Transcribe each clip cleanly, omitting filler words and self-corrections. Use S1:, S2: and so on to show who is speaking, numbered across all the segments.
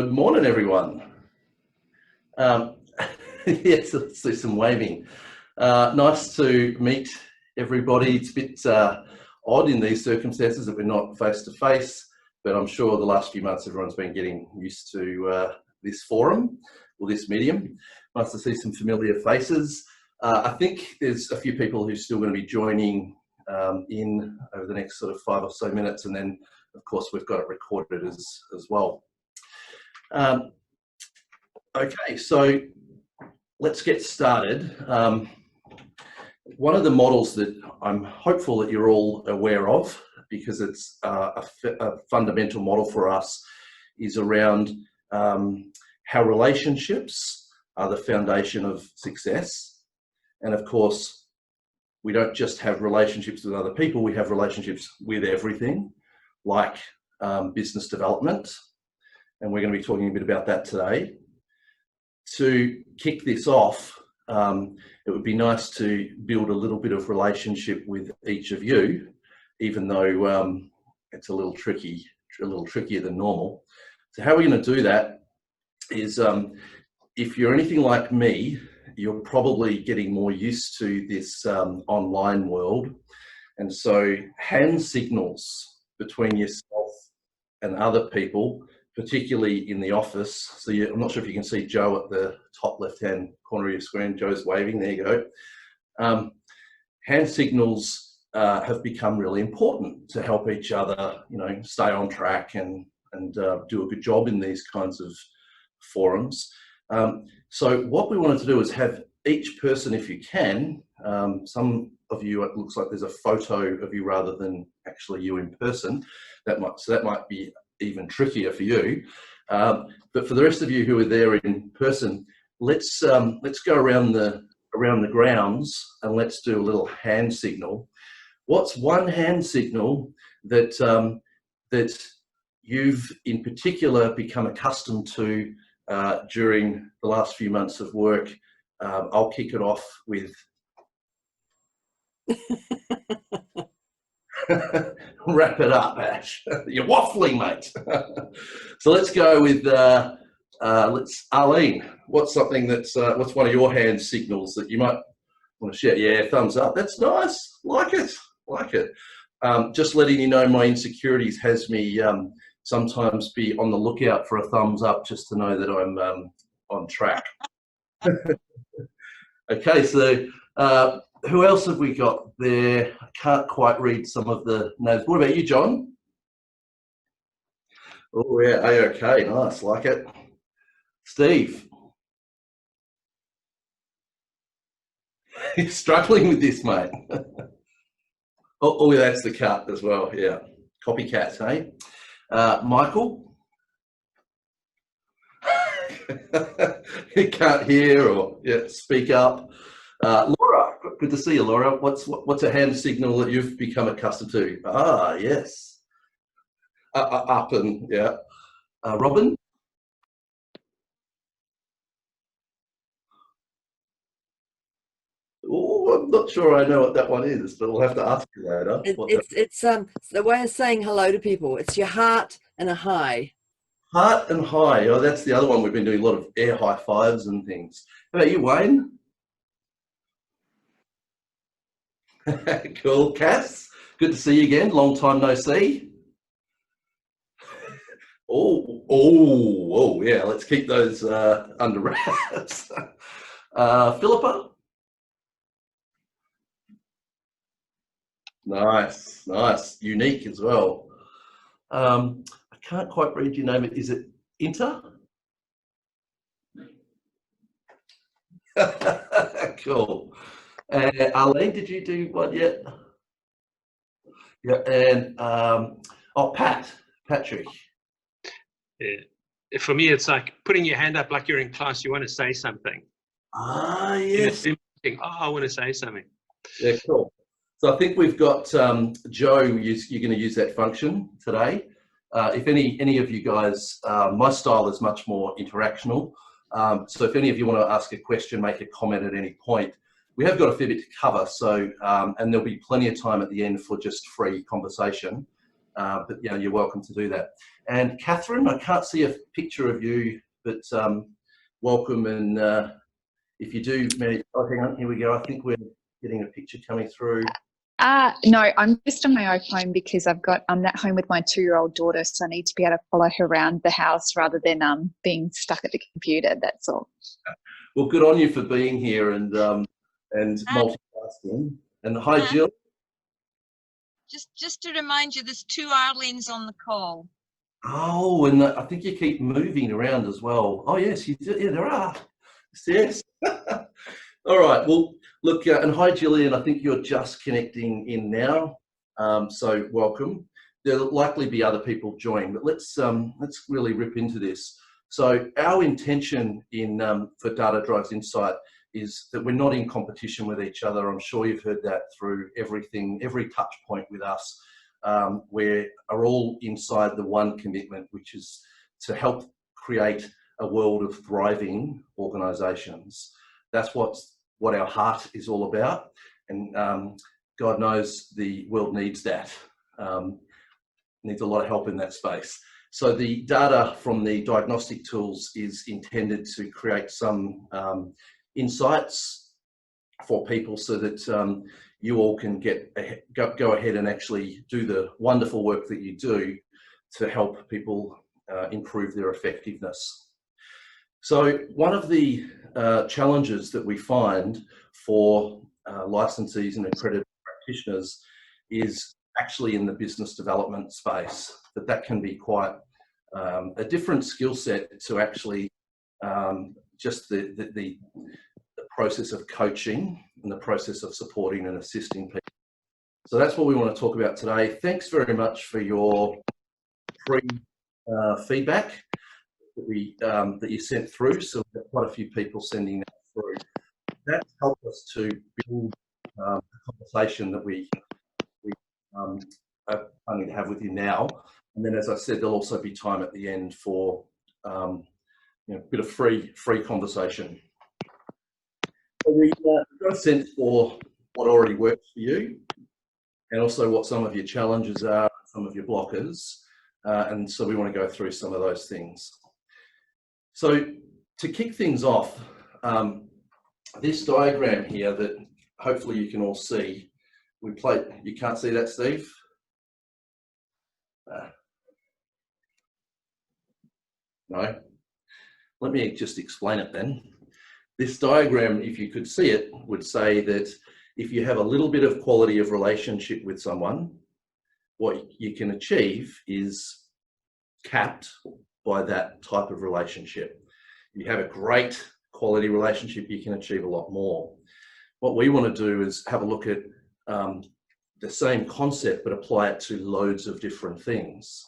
S1: Good morning, everyone. Yes, let's do some waving. Nice to meet everybody. It's a bit odd in these circumstances that we're not face to face, but I'm sure the last few months everyone's been getting used to this forum or this medium. Nice to see some familiar faces. I think there's a few people who're still going to be joining in over the next sort of 5 or so minutes, and then of course we've got it recorded as well. Okay, so let's get started. One of the models that I'm hopeful that you're all aware of, because it's a fundamental model for us, is around how relationships are the foundation of success. And of course, we don't just have relationships with other people, we have relationships with everything, like business development. And we're going to be talking a bit about that today. To kick this off, it would be nice to build a little bit of relationship with each of you, even though it's a little tricky, a little trickier than normal. So how we're going to do that is, if you're anything like me, you're probably getting more used to this online world. And so hand signals between yourself and other people, particularly in the office. So I'm not sure if you can see Joe at the top left-hand corner of your screen. Joe's waving, there you go. Hand signals have become really important to help each other, stay on track and do a good job in these kinds of forums. So what we wanted to do is have each person, if you can, some of you, it looks like there's a photo of you rather than actually you in person. That might be even trickier for you, but for the rest of you who are there in person, let's go around the grounds and let's do a little hand signal. What's one hand signal that that you've in particular become accustomed to during the last few months of work? I'll kick it off with wrap it up, Ash. You're waffling, mate. So let's go with Arlene. What's something that's what's one of your hand signals that you might want to share? Yeah, thumbs up. That's nice. Like it. Just letting you know, my insecurities has me sometimes be on the lookout for a thumbs up just to know that I'm on track. Okay, so who else have we got there? I can't quite read some of the names. What about you, John? Oh yeah, okay, nice, like it. Steve. You're struggling with this, mate. Oh, that's the cut as well, yeah. Copycats, hey? Michael? You can't hear or speak up. Laura, good to see you, Laura. What's a hand signal that you've become accustomed to? Ah, yes. Up and yeah. Robin? Oh, I'm not sure I know what that one is, but we'll have to ask you later.
S2: It's the way of saying hello to people. It's your heart and a hi.
S1: Heart and high. Oh, that's the other one. We've been doing a lot of air high fives and things. How about you, Wayne? Cool. Cass, good to see you again. Long time no see. Oh, yeah. Let's keep those under wraps. Philippa? Nice. Unique as well. I can't quite read your name. Is it Inter? Cool. Arlene, did you do one yet? Yeah, and Patrick.
S3: Yeah. For me, it's like putting your hand up like you're in class. You want to say something.
S1: Ah, yes.
S3: I want to say something.
S1: Yeah, cool. So I think we've got Joe. You're going to use that function today. If any of you guys, my style is much more interactional. So if any of you want to ask a question, make a comment at any point. We have got a fair bit to cover, so and there'll be plenty of time at the end for just free conversation. but you know, you're welcome to do that. And Catherine, I can't see a picture of you, but welcome. And if you do, oh, hang on, here we go. I think we're getting a picture coming through.
S4: No, I'm just on my iPhone because I'm at home with my 2-year-old daughter, so I need to be able to follow her around the house rather than being stuck at the computer. That's all.
S1: Well, good on you for being here and multitasking. And hi, Jill.
S5: Just to remind you, there's 2 Arlenes on the call.
S1: Oh, and I think you keep moving around as well. Oh, yes, you do. Yeah, there are. Yes. All right. Well, look, and hi, Gillian. I think you're just connecting in now. So welcome. There'll likely be other people join, but let's really rip into this. So our intention for Data Drives Insight is that we're not in competition with each other. I'm sure you've heard that through everything, every touch point with us. We are all inside the one commitment, which is to help create a world of thriving organisations. That's what our heart is all about, and God knows the world needs that. Needs a lot of help in that space. So the data from the diagnostic tools is intended to create some insights for people so that you all can go ahead and actually do the wonderful work that you do to help people improve their effectiveness. So one of the challenges that we find for licensees and accredited practitioners is actually in the business development space, that can be quite a different skill set to actually just the process of coaching and the process of supporting and assisting people. So that's what we want to talk about today. Thanks very much for your feedback that you sent through. So we've got quite a few people sending that through. That's helped us to build a conversation that we are planning to have with you now. And then, as I said, there'll also be time at the end for a bit of free conversation. So we've got a sense for what already works for you, and also what some of your challenges are, some of your blockers, and so we want to go through some of those things. So to kick things off, this diagram here that hopefully you can all see, you can't see that, Steve? No? Let me just explain it then. This diagram, if you could see it, would say that if you have a little bit of quality of relationship with someone, what you can achieve is capped by that type of relationship. If you have a great quality relationship, you can achieve a lot more. What we want to do is have a look at the same concept, but apply it to loads of different things.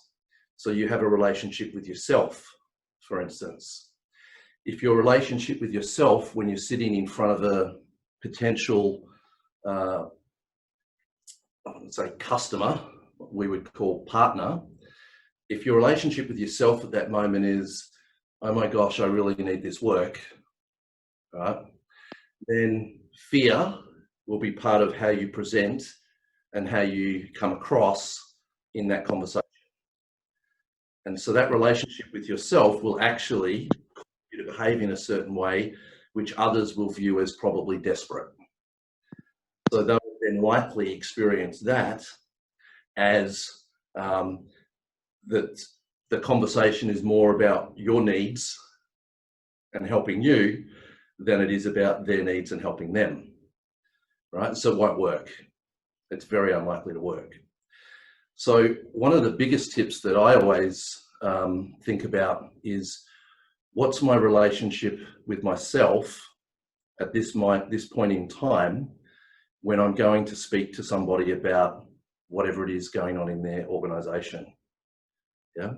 S1: So you have a relationship with yourself, for instance. If your relationship with yourself, when you're sitting in front of a potential, say, customer, what we would call partner, if your relationship with yourself at that moment is, oh my gosh, I really need this work, right? Then fear will be part of how you present and how you come across in that conversation. And so that relationship with yourself will actually cause you to behave in a certain way, which others will view as probably desperate. So they'll then likely experience that as that the conversation is more about your needs and helping you than it is about their needs and helping them, right? So it won't work. It's very unlikely to work. So one of the biggest tips that I always think about is, what's my relationship with myself at this point in time when I'm going to speak to somebody about whatever it is going on in their organization? Yeah.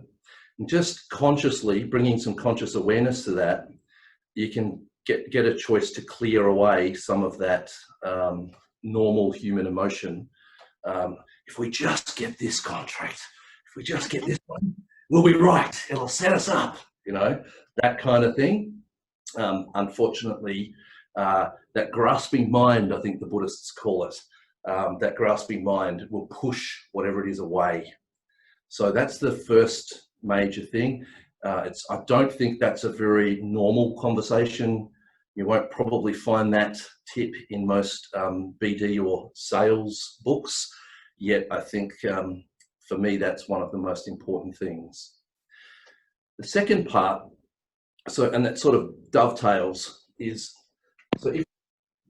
S1: And just consciously bringing some conscious awareness to that, you can get a choice to clear away some of that normal human emotion. If we just get this contract, if we just get this one, we'll be right. It'll set us up, that kind of thing. Unfortunately, that grasping mind, I think the Buddhists call it, that grasping mind will push whatever it is away. So that's the first major thing. I don't think that's a very normal conversation. You won't probably find that tip in most BD or sales books, yet I think for me that's one of the most important things. The second part, and that sort of dovetails, is so if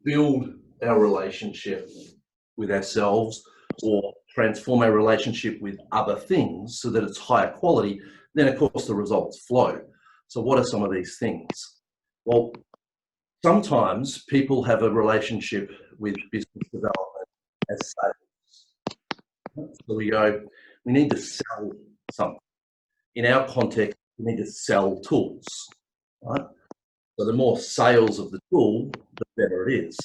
S1: we build our relationship with ourselves or transform our relationship with other things so that it's higher quality, then of course the results flow. So what are some of these things? Well, sometimes people have a relationship with business development as sales. So we go, we need to sell something. In our context, we need to sell tools, right? So the more sales of the tool, the better it is.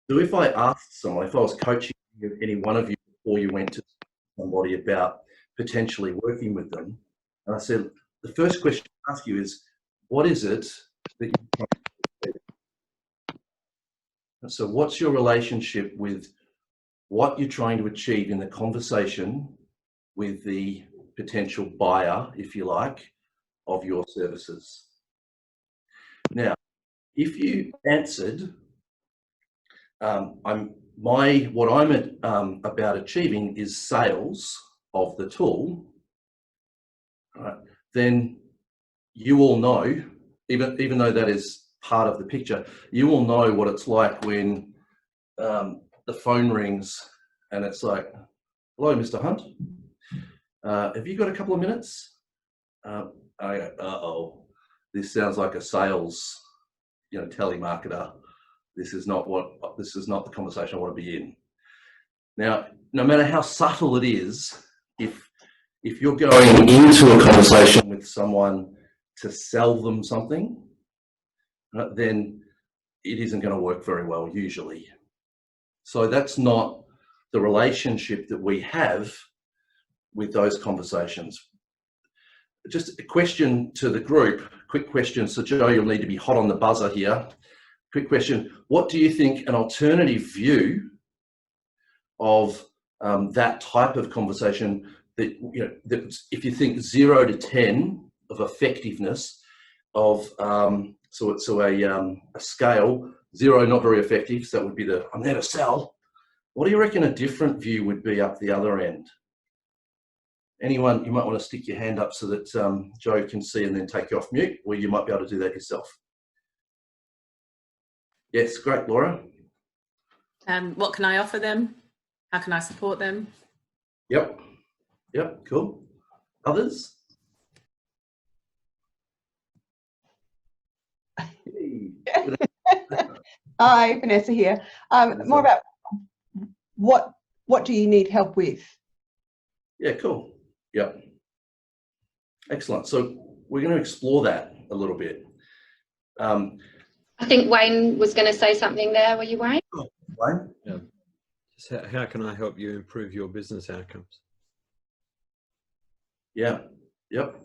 S1: So if I asked someone, if I was coaching any one of you before you went to somebody about potentially working with them, and I said, the first question I ask you is, what is it that you're trying to achieve? And so what's your relationship with what you're trying to achieve in the conversation with the potential buyer, if you like, of your services? Now, if you answered, what I'm about achieving is sales of the tool, right, then you all know, even though that is part of the picture, you all know what it's like when the phone rings and it's like, hello, Mr. Hunt. Have you got a couple of minutes? I go, uh-oh, this sounds like a sales, telemarketer. This is not the conversation I want to be in. Now, no matter how subtle it is, if you're going into a conversation with someone to sell them something, then it isn't going to work very well usually. So that's not the relationship that we have with those conversations. Just a question to the group, quick question. So Joe, you'll need to be hot on the buzzer here. Quick question. What do you think an alternative view of that type of conversation, that, that if you think 0 to 10 of effectiveness of, so a scale, 0, not very effective, so that would be I'm there to sell. What do you reckon a different view would be up the other end? Anyone, you might want to stick your hand up so that Joe can see and then take you off mute, or you might be able to do that yourself. Yes, great, Laura.
S6: What can I offer them? How can I support them?
S1: Yep, cool. Others?
S7: Hi, Vanessa here. More about what do you need help with?
S1: Yeah, cool. Yep. Excellent. So we're going to explore that a little bit.
S8: I think Wayne was going to say something there. Were you, Wayne?
S1: Wayne?
S9: Yeah. Just how can I help you improve your business outcomes?
S1: Yeah. Yep.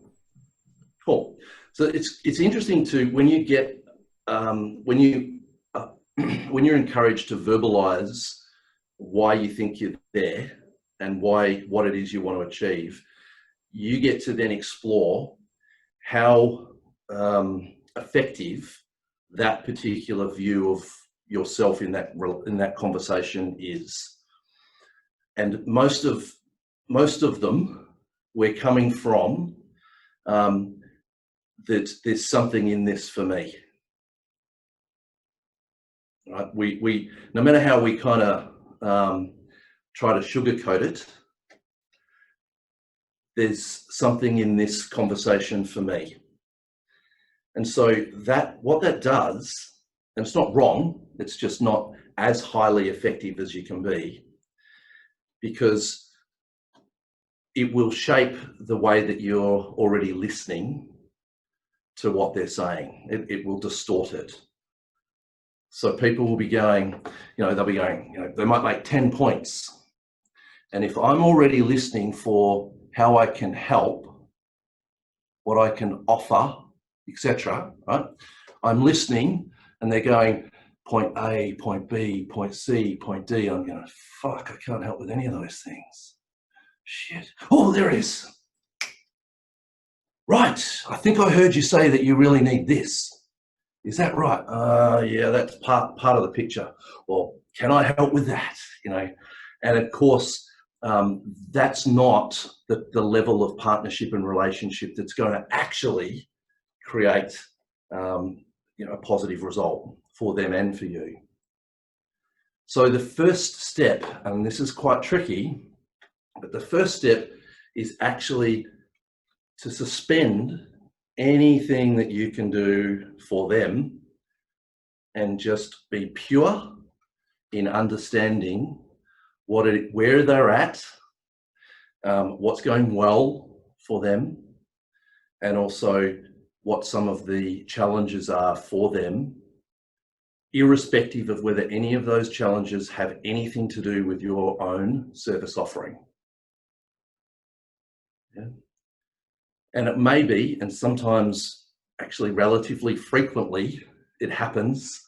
S1: Cool. So it's interesting to when you get when you're encouraged to verbalize why you think you're there and what it is you want to achieve, you get to then explore how effective that particular view of yourself in that conversation is. And most of them, we're coming from that there's something in this for me. Right? We no matter how we kind of try to sugarcoat it, there's something in this conversation for me. And so what that does, and it's not wrong, it's just not as highly effective as you can be, because it will shape the way that you're already listening to what they're saying. It will distort it. So people will be going, they'll be going, they might make 10 points. And if I'm already listening for how I can help, what I can offer, etc., right? I'm listening and they're going point A, point B, point C, point D. I'm going, fuck, I can't help with any of those things. Shit. Oh, there it is. right, I think I heard you say that you really need this. Is that right? Yeah, that's part of the picture. Well, can I help with that? You know, and of course, that's not the level of partnership and relationship that's going to actually create, you know, a positive result for them and for you. So the first step, and this is quite tricky, but the first step is actually to suspend anything that you can do for them and just be pure in understanding where they're at, what's going well for them, and also what some of the challenges are for them, irrespective of whether any of those challenges have anything to do with your own service offering. Yeah. And it may be, and sometimes actually relatively frequently it happens.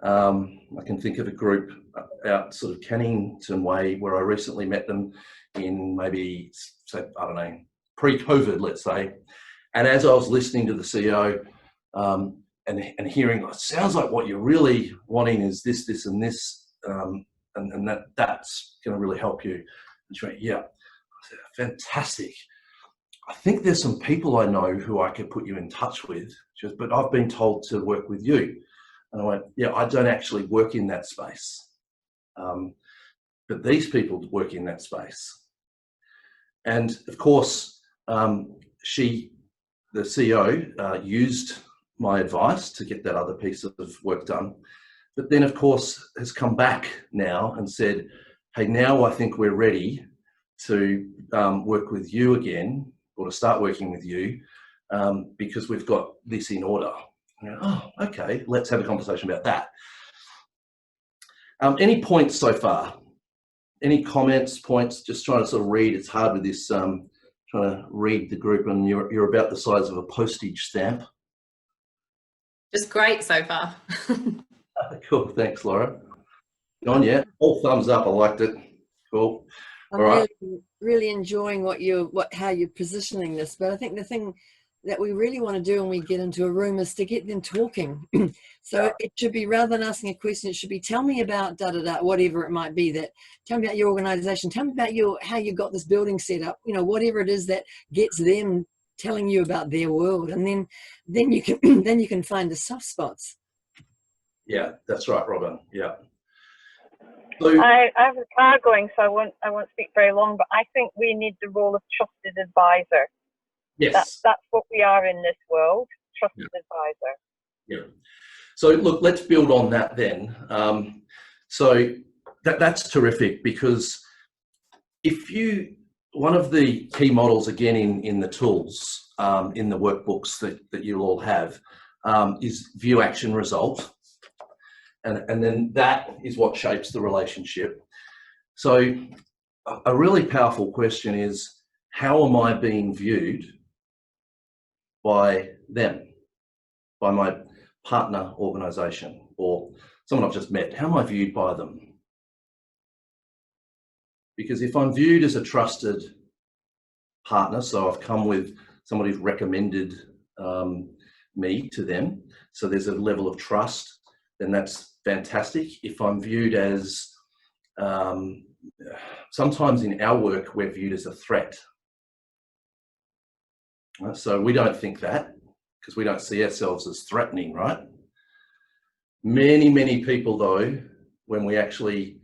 S1: I can think of a group out sort of Cannington way where I recently met them in maybe, say, I don't know, pre-COVID, let's say. And as I was listening to the CEO and hearing, it sounds like what you're really wanting is this, this, and this, and that's going to really help you. And she went, yeah, fantastic. I think there's some people I know who I could put you in touch with. She goes, but I've been told to work with you. And I went, yeah, I don't actually work in that space. But these people work in that space. And of course, the CEO, used my advice to get that other piece of work done. But then, of course, has come back now and said, hey, now I think we're ready to work with you again, or to start working with you, because we've got this in order. Oh, okay, let's have a conversation about that. Any points so far? Any comments, points? Just trying to sort of read. It's hard with this, trying to read the group, and you're about the size of a postage stamp.
S6: Just great so far.
S1: Cool, thanks, Laura. John, yeah, all thumbs up. I liked it. Cool.
S2: I'm
S1: All right.
S2: really enjoying how you're positioning this, but I think the thing that we really want to do when we get into a room is to get them talking. So it should be, rather than asking a question, it should be, tell me about da-da-da, whatever it might be. That tell me about your organization, tell me about how you got this building set up, you know, whatever it is that gets them telling you about their world. And then you can then you can find the soft spots.
S1: Yeah, that's right, Robin. Yeah. So,
S10: I have a car going, so I won't speak very long, but I think we need the role of trusted advisor.
S1: yes.
S10: That's what we are in this world, trusted advisor.
S1: Yeah. So look, let's build on that then. So that's terrific, because one of the key models, again, in the tools, in the workbooks that you'll all have, is view, action, result. And then that is what shapes the relationship. So a really powerful question is, how am I being viewed by them, by my partner organisation, or someone I've just met? How am I viewed by them? Because if I'm viewed as a trusted partner, so I've come with somebody who's recommended me to them, so there's a level of trust, then that's fantastic. If I'm viewed as, sometimes in our work, we're viewed as a threat. Right? So we don't think that, because we don't see ourselves as threatening, right? Many, many people, though, when we actually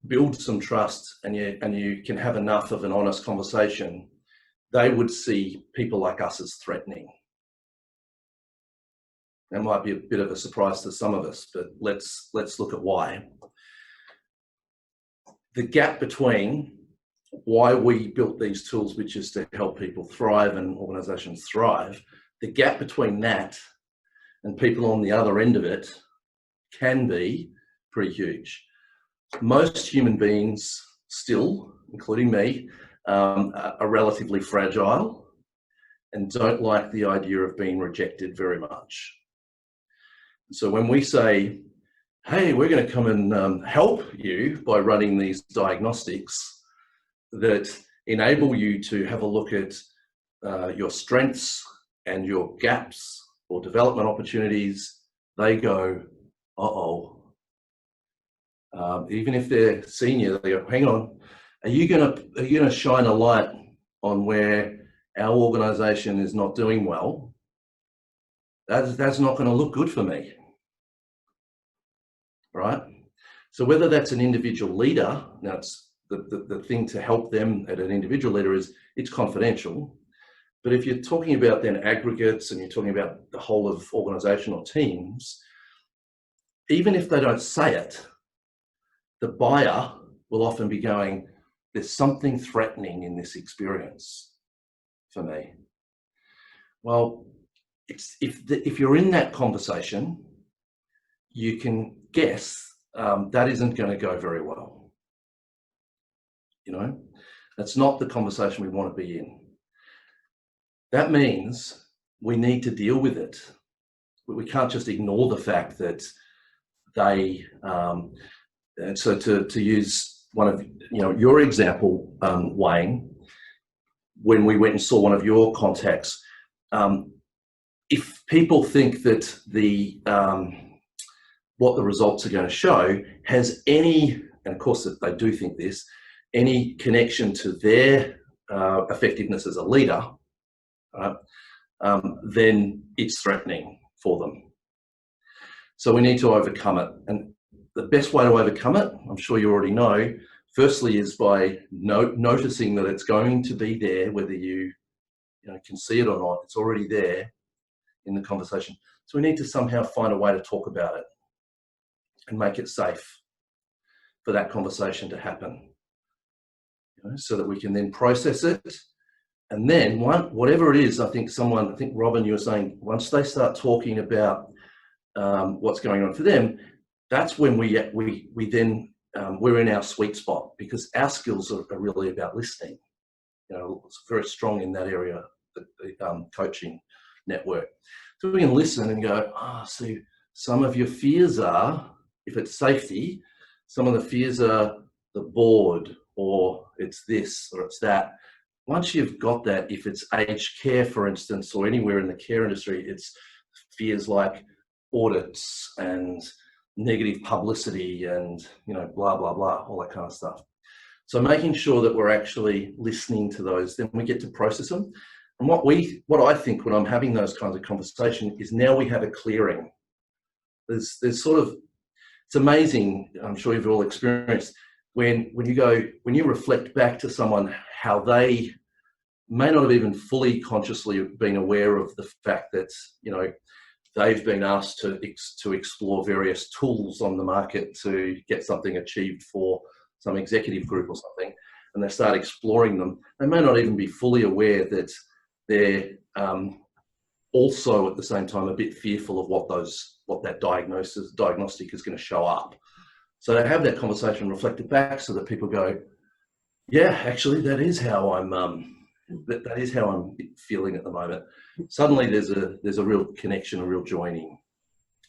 S1: build some trust and you can have enough of an honest conversation, they would see people like us as threatening. That might be a bit of a surprise to some of us, but let's look at why. The gap between why we built these tools, which is to help people thrive and organizations thrive, the gap between that and people on the other end of it can be pretty huge. Most human beings still, including me, are relatively fragile and don't like the idea of being rejected very much. So when we say, hey, we're going to come and help you by running these diagnostics that enable you to have a look at your strengths and your gaps or development opportunities, they go, uh-oh. Even if they're senior, they go, hang on, are you gonna shine a light on where our organisation is not doing well? That's not going to look good for me, right? So whether that's an individual leader, now it's the thing to help them at an individual leader is it's confidential. But if you're talking about then aggregates and you're talking about the whole of organisational teams, even if they don't say it, the buyer will often be going, there's something threatening in this experience for me. Well, if you're in that conversation, you can guess that isn't going to go very well. You know, that's not the conversation we want to be in. That means we need to deal with it. We can't just ignore the fact that they, and so to use one of your example, Wayne, when we went and saw one of your contacts, if people think that the what the results are going to show has any, and of course they do think this, any connection to their effectiveness as a leader, then it's threatening for them. So we need to overcome it. And the best way to overcome it, I'm sure you already know, firstly is by noticing that it's going to be there, whether you can see it or not. It's already there in the conversation. So we need to somehow find a way to talk about it and make it safe for that conversation to happen, so that we can then process it. And then whatever it is, I think Robin, you were saying, once they start talking about what's going on for them, that's when we then we're in our sweet spot, because our skills are really about listening. It's very strong in that area, the coaching network. So we can listen and go, see, some of your fears are, if it's safety, some of the fears are the board, or it's this, or it's that. Once you've got that, if it's aged care, for instance, or anywhere in the care industry, it's fears like audits and negative publicity and, blah, blah, blah, all that kind of stuff. So making sure that we're actually listening to those, then we get to process them. And what I think when I'm having those kinds of conversations is now we have a clearing. There's sort of, it's amazing, I'm sure you've all experienced, when you reflect back to someone, how they may not have even fully consciously been aware of the fact that, they've been asked to explore various tools on the market to get something achieved for some executive group or something, and they start exploring them. They may not even be fully aware that they're also at the same time a bit fearful of what that diagnostic is going to show up. So to have that conversation reflected back, so that people go, yeah, actually that is how I'm that is how I'm feeling at the moment. Suddenly there's a real connection, a real joining.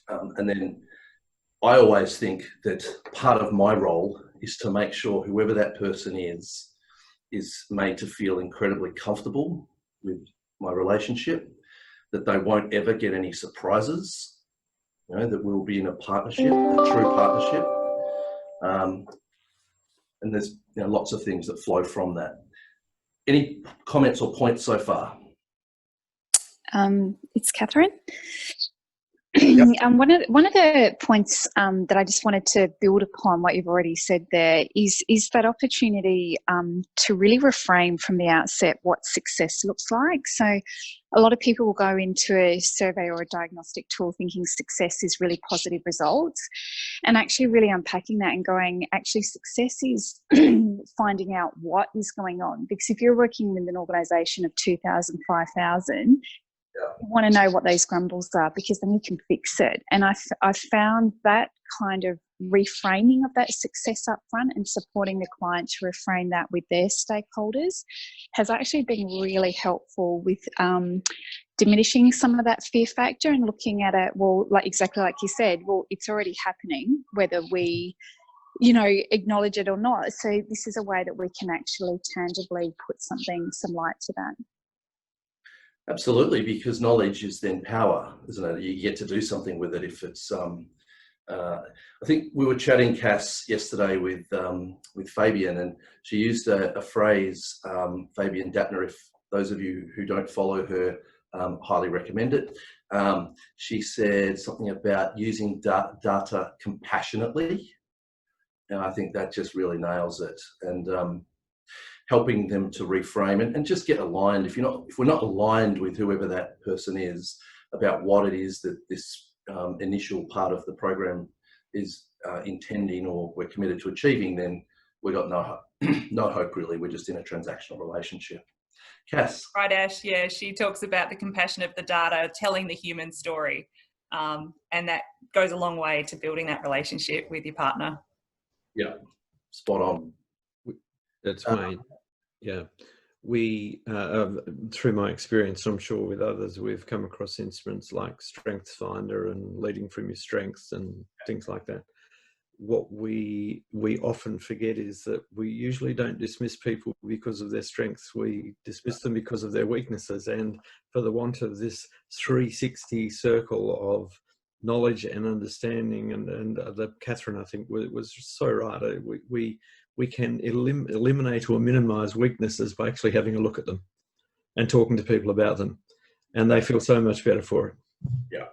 S1: And then I always think that part of my role is to make sure whoever that person is made to feel incredibly comfortable with my relationship, that they won't ever get any surprises, that we'll be in a partnership, a true partnership. And there's lots of things that flow from that. Any comments or points so far?
S4: It's Catherine.
S1: Yep.
S4: One of the points that I just wanted to build upon what you've already said there is that opportunity to really reframe from the outset what success looks like. So a lot of people will go into a survey or a diagnostic tool thinking success is really positive results, and actually really unpacking that and going, actually success is finding out what is going on. Because if you're working with an organisation of 2,000, 5,000, you want to know what those grumbles are, because then you can fix it. And I've found that kind of reframing of that success up front and supporting the client to reframe that with their stakeholders has actually been really helpful with diminishing some of that fear factor and looking at it, well, exactly like you said, well, it's already happening, whether we acknowledge it or not. So this is a way that we can actually tangibly put some light to that.
S1: Absolutely, because knowledge is then power, isn't it? You get to do something with it if it's. I think we were chatting, Cass, yesterday with Fabian, and she used a phrase, Fabian Dattner. If those of you who don't follow her, highly recommend it. She said something about using data compassionately, and I think that just really nails it. And helping them to reframe and just get aligned. If we're not aligned with whoever that person is about what it is that this initial part of the program is intending or we're committed to achieving, then we've got no hope. No hope really. We're just in a transactional relationship. Cass.
S11: Right, Ash. Yeah, she talks about the compassion of the data, telling the human story, and that goes a long way to building that relationship with your partner.
S1: Yeah, spot on.
S9: That's Wayne. Yeah, we, through my experience, I'm sure with others, we've come across instruments like Strengths Finder and leading from your strengths and things like that. What we often forget is that we usually don't dismiss people because of their strengths. We dismiss them because of their weaknesses. And for the want of this 360 circle of knowledge and understanding, and Catherine, I think, was so right. We can eliminate or minimize weaknesses by actually having a look at them and talking to people about them, and they feel so much better for it.
S1: Yeah,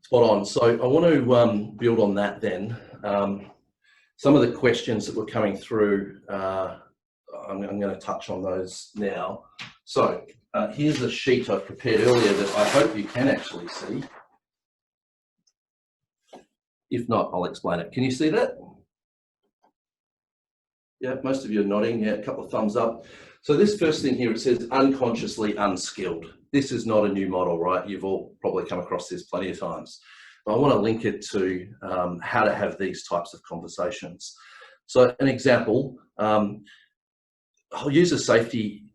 S1: spot on. So I want to build on that then. Some of the questions that were coming through, I'm going to touch on those now. So here's a sheet I prepared earlier that I hope you can actually see. If not, I'll explain it. Can you see that? Yeah, most of you are nodding. Yeah, a couple of thumbs up. So this first thing here, it says unconsciously unskilled. This is not a new model, right? You've all probably come across this plenty of times. But I want to link it to how to have these types of conversations. So an example, I'll use a safety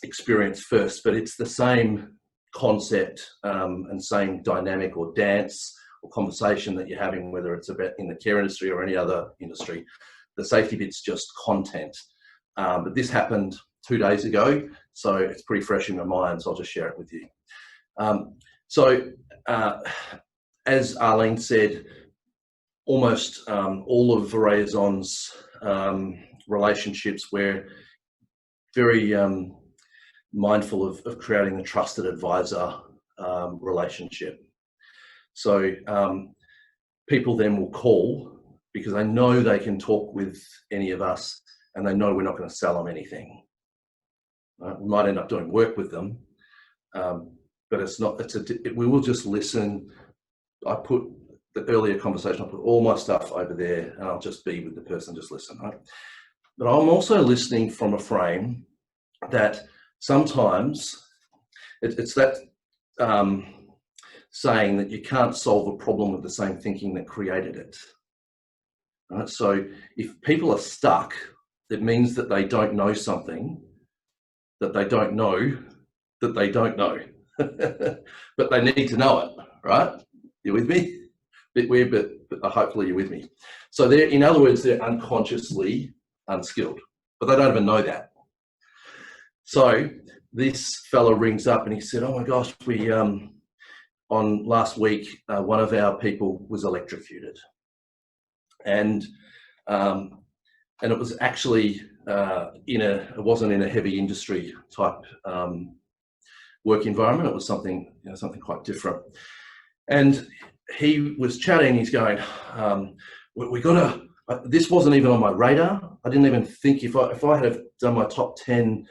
S1: experience first, but it's the same concept and same dynamic or dance or conversation that you're having, whether it's about in the care industry or any other industry. The safety bit's just content. But this happened 2 days ago, so it's pretty fresh in my mind, so I'll just share it with you. As Arlene said, almost all of Verizon's relationships, we're very mindful of creating the trusted advisor relationship. So people then will call because they know they can talk with any of us and they know we're not going to sell them anything. We might end up doing work with them, but we will just listen. I put the earlier conversation, I put all my stuff over there and I'll just be with the person, just listen, right? But I'm also listening from a frame that sometimes it's that saying that you can't solve a problem with the same thinking that created it. Right? So if people are stuck, it means that they don't know something that they don't know that they don't know, but they need to know it, right? You with me? Bit weird, but hopefully you're with me. So in other words, they're unconsciously unskilled, but they don't even know that. So this fellow rings up and he said, "Oh my gosh, we on last week, one of our people was electrocuted, and it was actually it wasn't in a heavy industry type work environment. It was something quite different." And he was chatting. He's going, "We got to. This wasn't even on my radar. I didn't even think if I had have done my top 10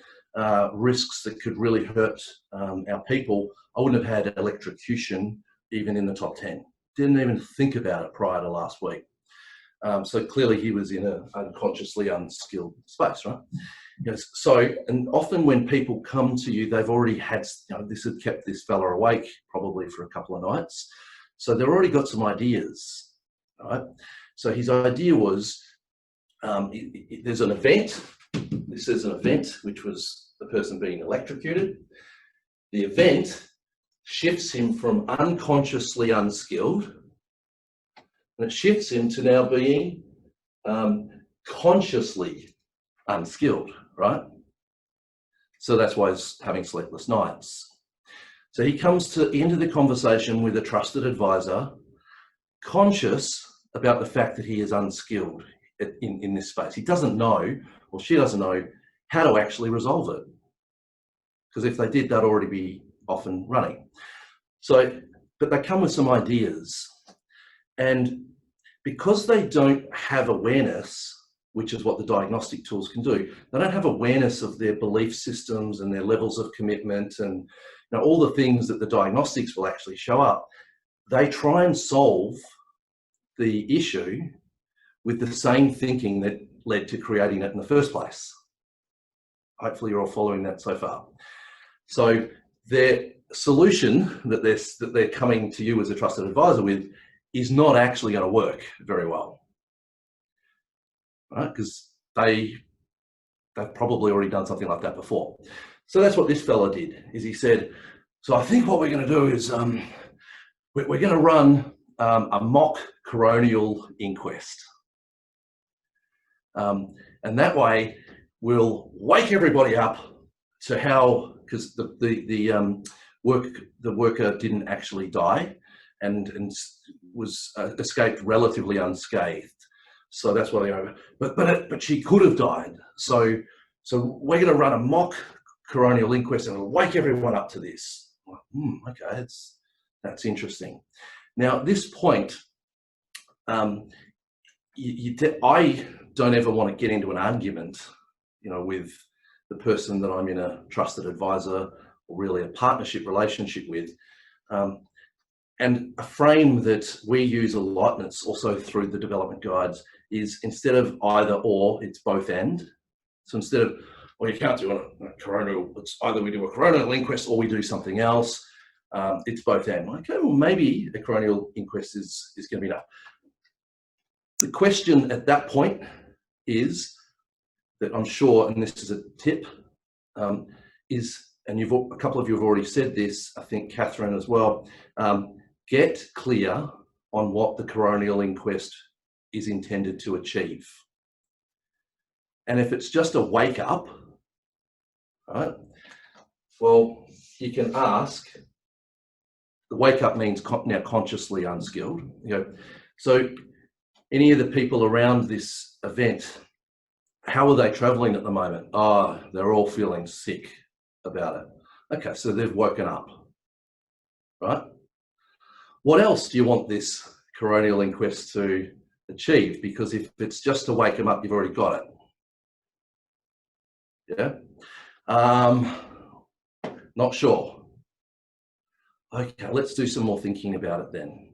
S1: risks that could really hurt our people, I wouldn't have had electrocution even in the top 10. Didn't even think about it prior to last week." So clearly he was in an unconsciously unskilled space, right? Yes. So, and often when people come to you, they've already had, this had kept this fella awake probably for a couple of nights. So they've already got some ideas, right? So his idea was, there's an event. This is an event, which was the person being electrocuted. The event shifts him from unconsciously unskilled, and it shifts him to now being consciously unskilled, right? So that's why he's having sleepless nights. So he comes to the end of the conversation with a trusted advisor, conscious about the fact that he is unskilled in this space. He doesn't know, or she doesn't know, how to actually resolve it. Because if they did, they'd already be off and running. So, but they come with some ideas. And because they don't have awareness, which is what the diagnostic tools can do, they don't have awareness of their belief systems and their levels of commitment and all the things that the diagnostics will actually show up. They try and solve the issue with the same thinking that led to creating it in the first place. Hopefully you're all following that so far. So their solution that they're coming to you as a trusted advisor with is not actually going to work very well, right? Because they've probably already done something like that before. So that's what this fella did, is he said, so I think what we're going to do is we're going to run a mock coronial inquest. And that way we'll wake everybody up to how, because the worker didn't actually die and was escaped relatively unscathed. So that's why they go, but she could have died. So we're going to run a mock coronial inquest and we'll wake everyone up to this. Okay, that's interesting. Now at this point, I don't ever want to get into an argument, with the person that I'm in a trusted advisor or really a partnership relationship with. And a frame that we use a lot, and it's also through the development guides, is instead of either or, it's both and. So instead of, well, you can't do a coronial, it's either we do a coronial inquest or we do something else. It's both and. Okay, well, maybe a coronial inquest is going to be enough. The question at that point is that I'm sure, and this is a tip, is, and a couple of you have already said this, I think Catherine as well, get clear on what the coronial inquest is intended to achieve. And if it's just a wake up, right, well, you can ask, the wake up means now consciously unskilled. So any of the people around this event, how are they traveling at the moment? Oh, they're all feeling sick about it. Okay, so they've woken up, right? What else do you want this coronial inquest to achieve? Because if it's just to wake them up, you've already got it. Yeah? Not sure. Okay, let's do some more thinking about it then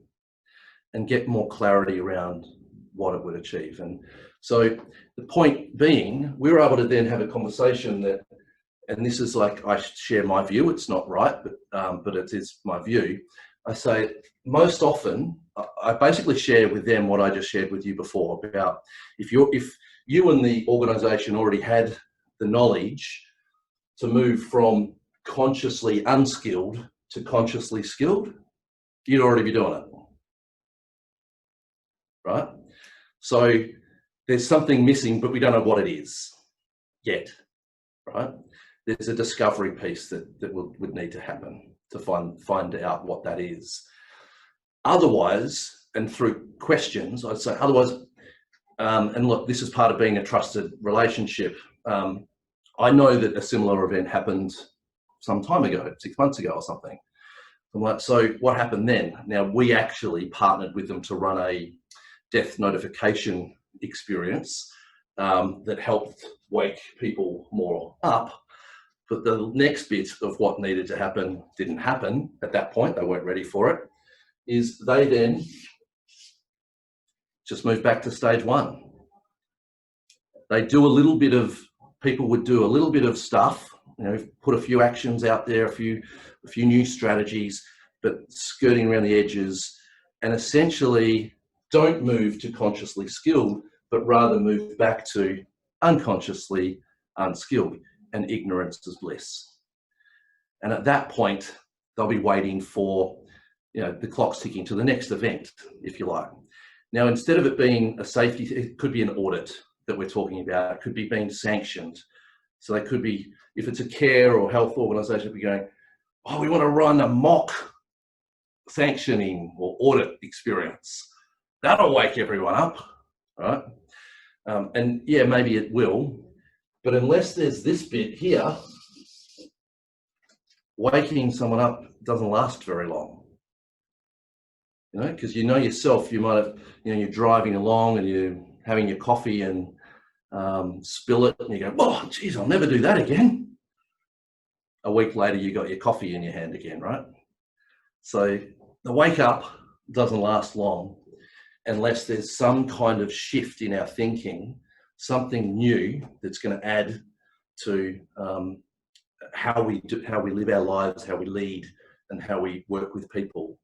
S1: and get more clarity around what it would achieve. And so the point being, we were able to then have a conversation that, and this is like, I share my view, it's not right, but it is my view. I say, most often, I basically share with them what I just shared with you before about if you and the organisation already had the knowledge to move from consciously unskilled to consciously skilled, you'd already be doing it, right? So there's something missing, but we don't know what it is yet, right? There's a discovery piece that would need to happen to find out what that is. Otherwise, and through questions, I'd say otherwise, and look, this is part of being a trusted relationship. I know that a similar event happened some time ago, 6 months ago or something. I'm like, so what happened then? Now, we actually partnered with them to run a death notification experience that helped wake people more up. But the next bit of what needed to happen didn't happen at that point. They weren't ready for it. Is they then just moved back to stage one. They do a little bit of, people would do a little bit of stuff, put a few actions out there, a few new strategies, but skirting around the edges, and essentially don't move to consciously skilled, but rather move back to unconsciously unskilled, and ignorance is bliss. And at that point, they'll be waiting for, the clock's ticking to the next event, if you like. Now, instead of it being a safety, it could be an audit that we're talking about. It could be being sanctioned. So they could be, if it's a care or health organisation, be going, oh, we want to run a mock sanctioning or audit experience. That'll wake everyone up, right? And yeah, maybe it will, but unless there's this bit here, waking someone up doesn't last very long. You know, because you know yourself, you might have, you know, you're driving along and you're having your coffee and spill it and you go, oh, geez, I'll never do that again. A week later, you got your coffee in your hand again, right? So the wake up doesn't last long unless there's some kind of shift in our thinking, something new that's going to add to how we live our lives, how we lead, and how we work with people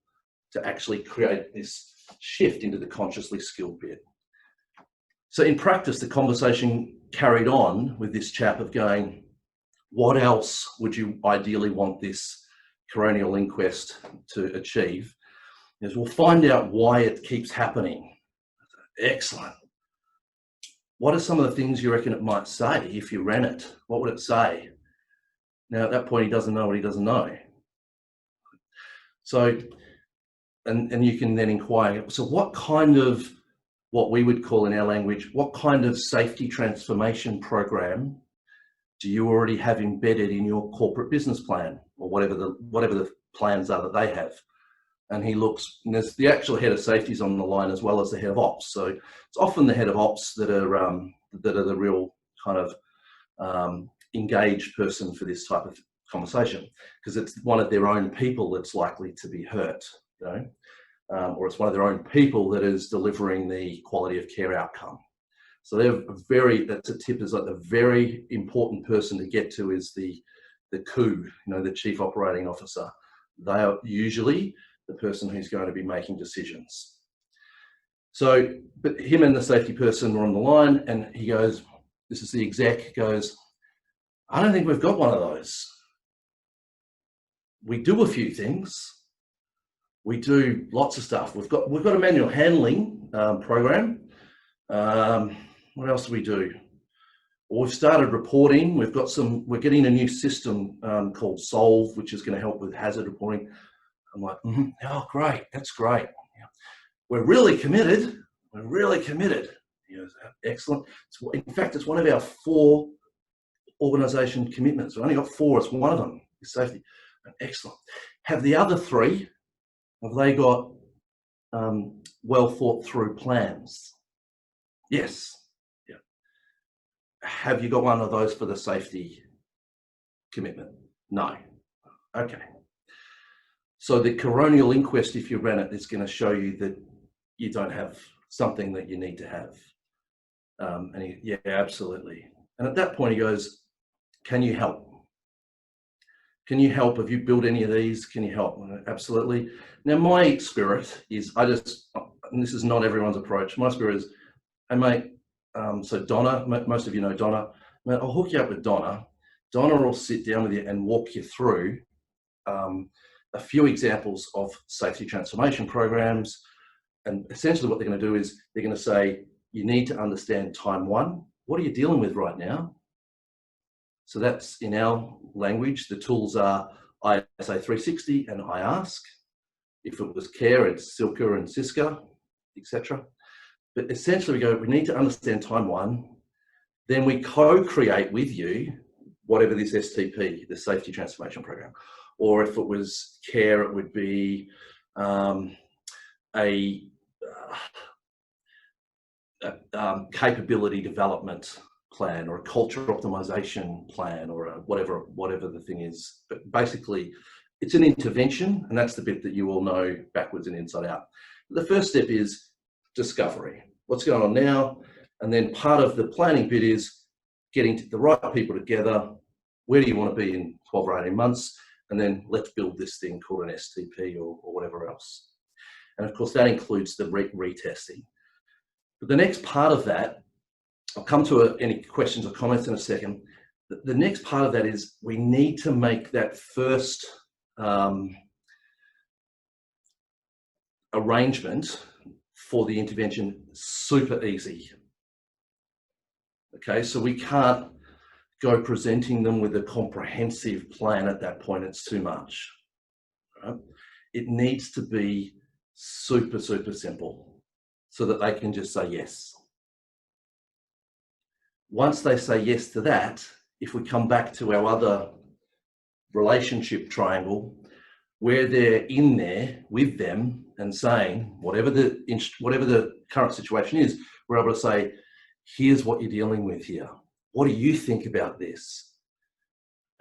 S1: to actually create this shift into the consciously skilled bit. So in practice, the conversation carried on with this chap of going, what else would you ideally want this coronial inquest to achieve? Is we'll find out why it keeps happening. Excellent. What are some of the things you reckon it might say if you ran it? What would it say? Now at that point, he doesn't know what he doesn't know. So, and you can then inquire, so what kind of, what we would call in our language, what kind of safety transformation program do you already have embedded in your corporate business plan, or whatever the plans are that they have? And he looks, and there's the actual head of safety is on the line as well as the head of ops. So it's often the head of ops that are the real kind of engaged person for this type of conversation, because it's one of their own people that's likely to be hurt, you know, or it's one of their own people that is delivering the quality of care outcome. So they're that's a tip, is like the very important person to get to is the COO, you know, the chief operating officer. They are usually the person who's going to be making decisions. So, but him and the safety person were on the line, and he goes, this is the exec, goes, I don't think we've got one of those. We do a few things. We do lots of stuff. We've got a manual handling program. What else do we do? Well, we've started reporting. We're getting a new system called Solve, which is going to help with hazard reporting. I'm like, oh, great. That's great. Yeah. We're really committed. We're really committed. He goes, excellent. In fact, it's one of our 4 organisation commitments. We've only got 4. It's one of them is safety. Excellent. Have the other 3, have they got well thought through plans? Yes. Yeah. Have you got one of those for the safety commitment? No. Okay. So the coronial inquest, if you ran it, is going to show you that you don't have something that you need to have. And yeah, absolutely. And at that point he goes, can you help? Can you help? Have you built any of these? Can you help? Absolutely. Now my spirit is, and this is not everyone's approach, my spirit is, hey mate, so Donna, most of you know Donna, mate, I'll hook you up with Donna. Donna will sit down with you and walk you through a few examples of safety transformation programs. And essentially what they're going to do is they're going to say, you need to understand time 1. What are you dealing with right now? So that's in our language. The tools are ISA 360 and IASK. If it was care, it's Silka and Siska, etc. But essentially we need to understand time 1. Then we co-create with you whatever this STP, the safety transformation program. Or if it was care, it would be a capability development plan, or a culture optimization plan, or whatever the thing is. But basically, it's an intervention, and that's the bit that you all know backwards and inside out. The first step is discovery. What's going on now? And then part of the planning bit is getting the right people together. Where do you want to be in 12 or 18 months? And then let's build this thing called an STP or whatever else. And of course, that includes the retesting. But the next part of that, I'll come to any questions or comments in a second. The next part of that is we need to make that first arrangement for the intervention super easy. Okay, so we can't go presenting them with a comprehensive plan at that point. It's too much. Right? It needs to be super, super simple so that they can just say yes. Once they say yes to that, if we come back to our other relationship triangle, where they're in there with them and saying, whatever the current situation is, we're able to say, here's what you're dealing with here. What do you think about this?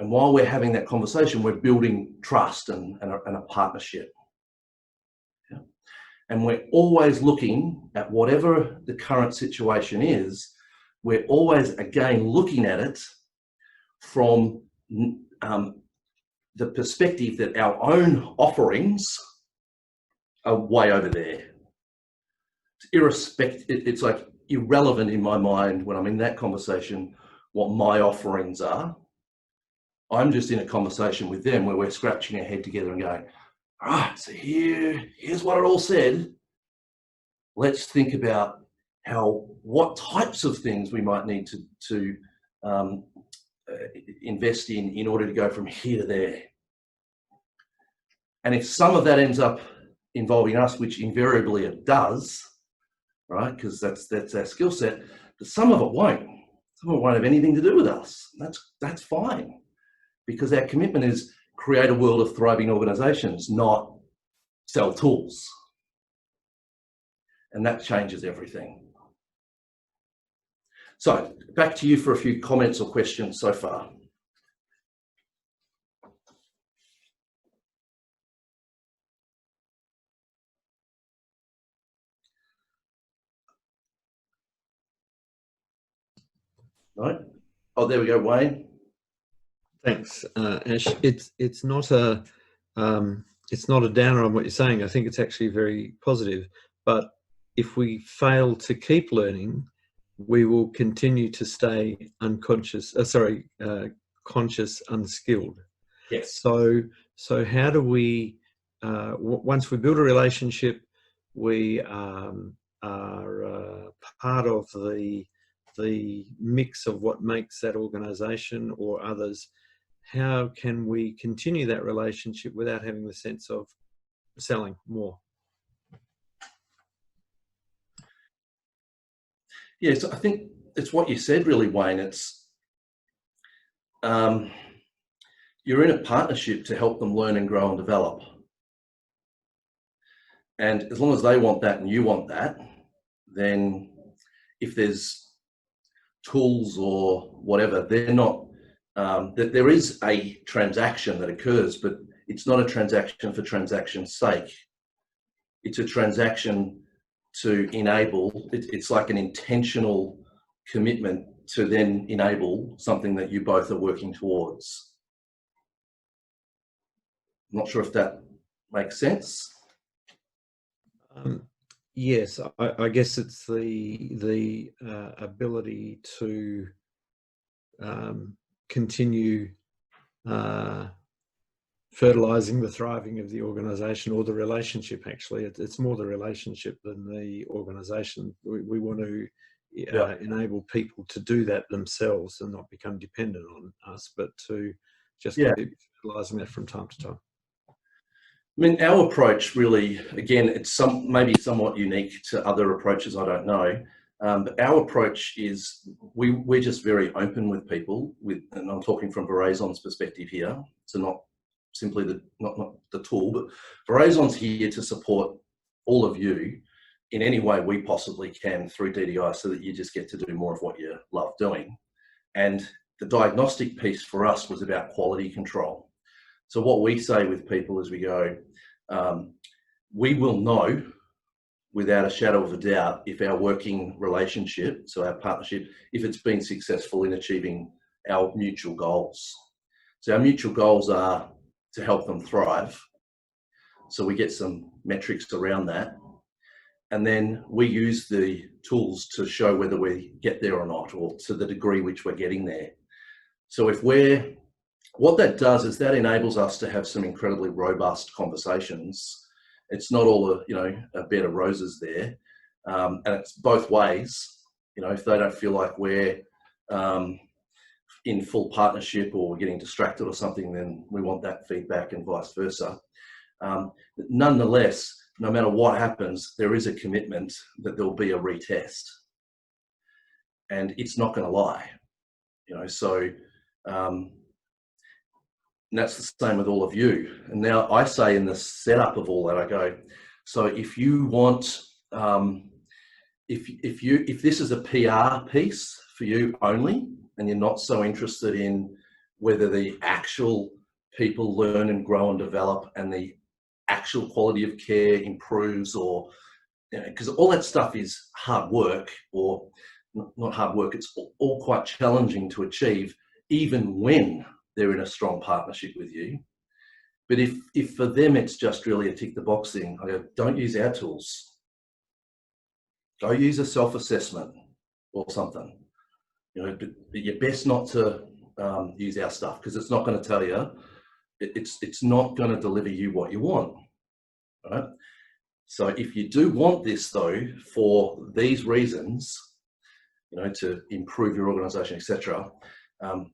S1: And while we're having that conversation, we're building trust and a partnership. Yeah. And we're always looking at whatever the current situation is, we're always again looking at it from the perspective that our own offerings are way over there. It's like irrelevant in my mind when I'm in that conversation what my offerings are. I'm just in a conversation with them where we're scratching our head together and going, all right, so here's what it all said. Let's think about what types of things we might need to invest in order to go from here to there. And if some of that ends up involving us, which invariably it does, right? Because that's our skill set, but some of it won't. Some of it won't have anything to do with us. That's fine, because our commitment is create a world of thriving organizations, not sell tools. And that changes everything. So back to you for a few comments or questions so far. Right. Oh, there we go, Wayne.
S9: Thanks, Ash. It's not a downer on what you're saying. I think it's actually very positive. But if we fail to keep learning, we will continue to stay conscious, unskilled.
S1: Yes.
S9: So how do we? Once we build a relationship, we are part of the mix of what makes that organization or others. How can we continue that relationship without having the sense of selling more?
S1: Yes, I think it's what you said really, Wayne. It's you're in a partnership to help them learn and grow and develop. And as long as they want that and you want that, then if there's tools or whatever, they're not, there is a transaction that occurs, but it's not a transaction for transaction's sake. It's a transaction to enable, it's like an intentional commitment to then enable something that you both are working towards. I'm not sure if that makes sense.
S9: Yes, I guess it's the ability to continue fertilizing the thriving of the organization or the relationship. Actually, it's more the relationship than the organization. We want to enable people to do that themselves and not become dependent on us, but to just keep fertilizing that from time to time.
S1: I mean, our approach really, again, it's maybe somewhat unique to other approaches, I don't know. But our approach is we're just very open with people, and I'm talking from Verizon's perspective here, so not simply not the tool, but Verizon's here to support all of you in any way we possibly can through DDI, so that you just get to do more of what you love doing. And the diagnostic piece for us was about quality control. So what we say with people as we go, we will know without a shadow of a doubt if our working relationship, so our partnership, if it's been successful in achieving our mutual goals. So our mutual goals are to help them thrive. So we get some metrics around that. And then we use the tools to show whether we get there or not, or to the degree which we're getting there. So what that does is that enables us to have some incredibly robust conversations. It's not all a bed of roses there, and it's both ways. If they don't feel like we're in full partnership or we're getting distracted or something, then we want that feedback and vice versa. Nonetheless, no matter what happens, there is a commitment that there'll be a retest, and it's not going to lie, you know. So and that's the same with all of you. And now I say in the setup of all that, I go, so if you want, if this is a PR piece for you only, and you're not so interested in whether the actual people learn and grow and develop and the actual quality of care improves, or, you know, because all that stuff is hard work, or not hard work, it's all quite challenging to achieve, even when they're in a strong partnership with you. But if for them it's just really a tick the box thing, I go, don't use our tools. Go use a self-assessment or something. You know, but you're best not to use our stuff, because it's not going to tell you, it's not going to deliver you what you want, right? So if you do want this though, for these reasons, you know, to improve your organisation, etc.,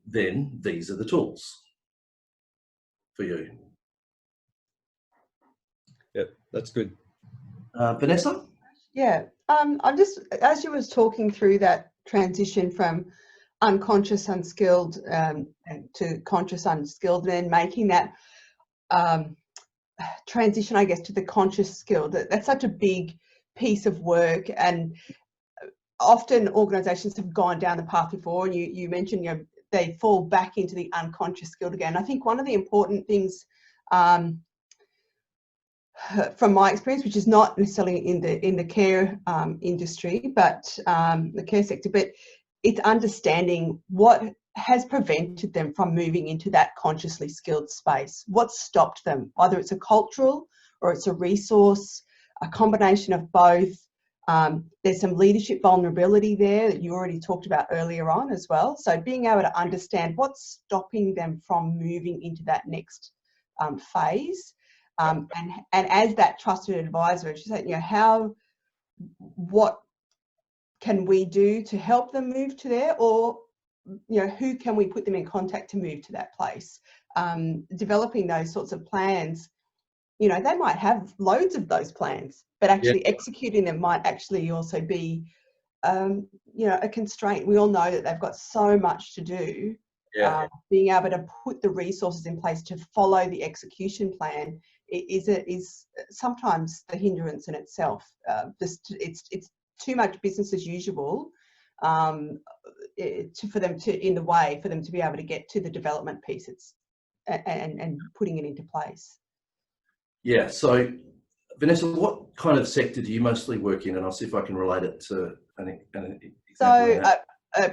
S1: then these are the tools for you.
S9: Yep, that's good.
S1: Vanessa?
S7: Yeah, I'm just, as you was talking through that transition from unconscious unskilled to conscious unskilled, and then making that transition, I guess, to the conscious skilled, that's such a big piece of work. And often organisations have gone down the path before, and you mentioned, you know, they fall back into the unconscious skilled again. I think one of the important things from my experience, which is not necessarily in the care industry, but the care sector, but it's understanding what has prevented them from moving into that consciously skilled space. What's stopped them? Either it's a cultural or it's a resource, a combination of both. There's some leadership vulnerability there that you already talked about earlier on as well. So being able to understand what's stopping them from moving into that next phase. And as that trusted advisor, she said, you know, what can we do to help them move to there, or, you know, who can we put them in contact to move to that place? Developing those sorts of plans, you know, they might have loads of those plans, but actually executing them might actually also be, you know, a constraint. We all know that they've got so much to do. Being able to put the resources in place to follow the execution plan is sometimes the hindrance in itself. It's too much business as usual for them to be able to get to the development pieces and putting it into place. Yeah. So, Vanessa, what kind of sector do you mostly work in? And I'll see if I can relate it to an example. So,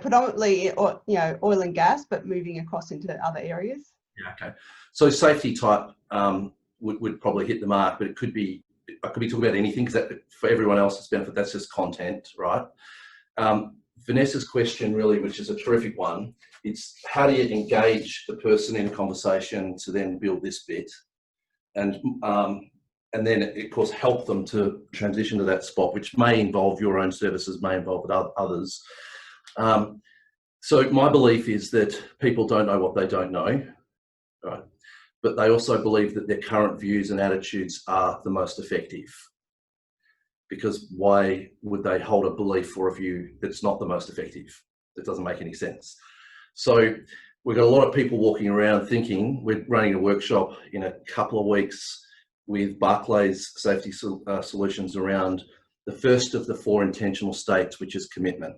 S7: predominantly, you know, oil and gas, but moving across into other areas. Yeah. Okay. So, safety type would probably hit the mark, but it could be. I could be talking about anything, because that, for everyone else's benefit, that's just content, right? Vanessa's question, really, which is a terrific one, it's how do you engage the person in a conversation to then build this bit, and then, of course, help them to transition to that spot, which may involve your own services, may involve others. So my belief is that people don't know what they don't know, right? But they also believe that their current views and attitudes are the most effective. Because why would they hold a belief or a view that's not the most effective? That doesn't make any sense. So we've got a lot of people walking around thinking, we're running a workshop in a couple of weeks with Barclays Safety Solutions around the first of the 4 intentional states, which is commitment.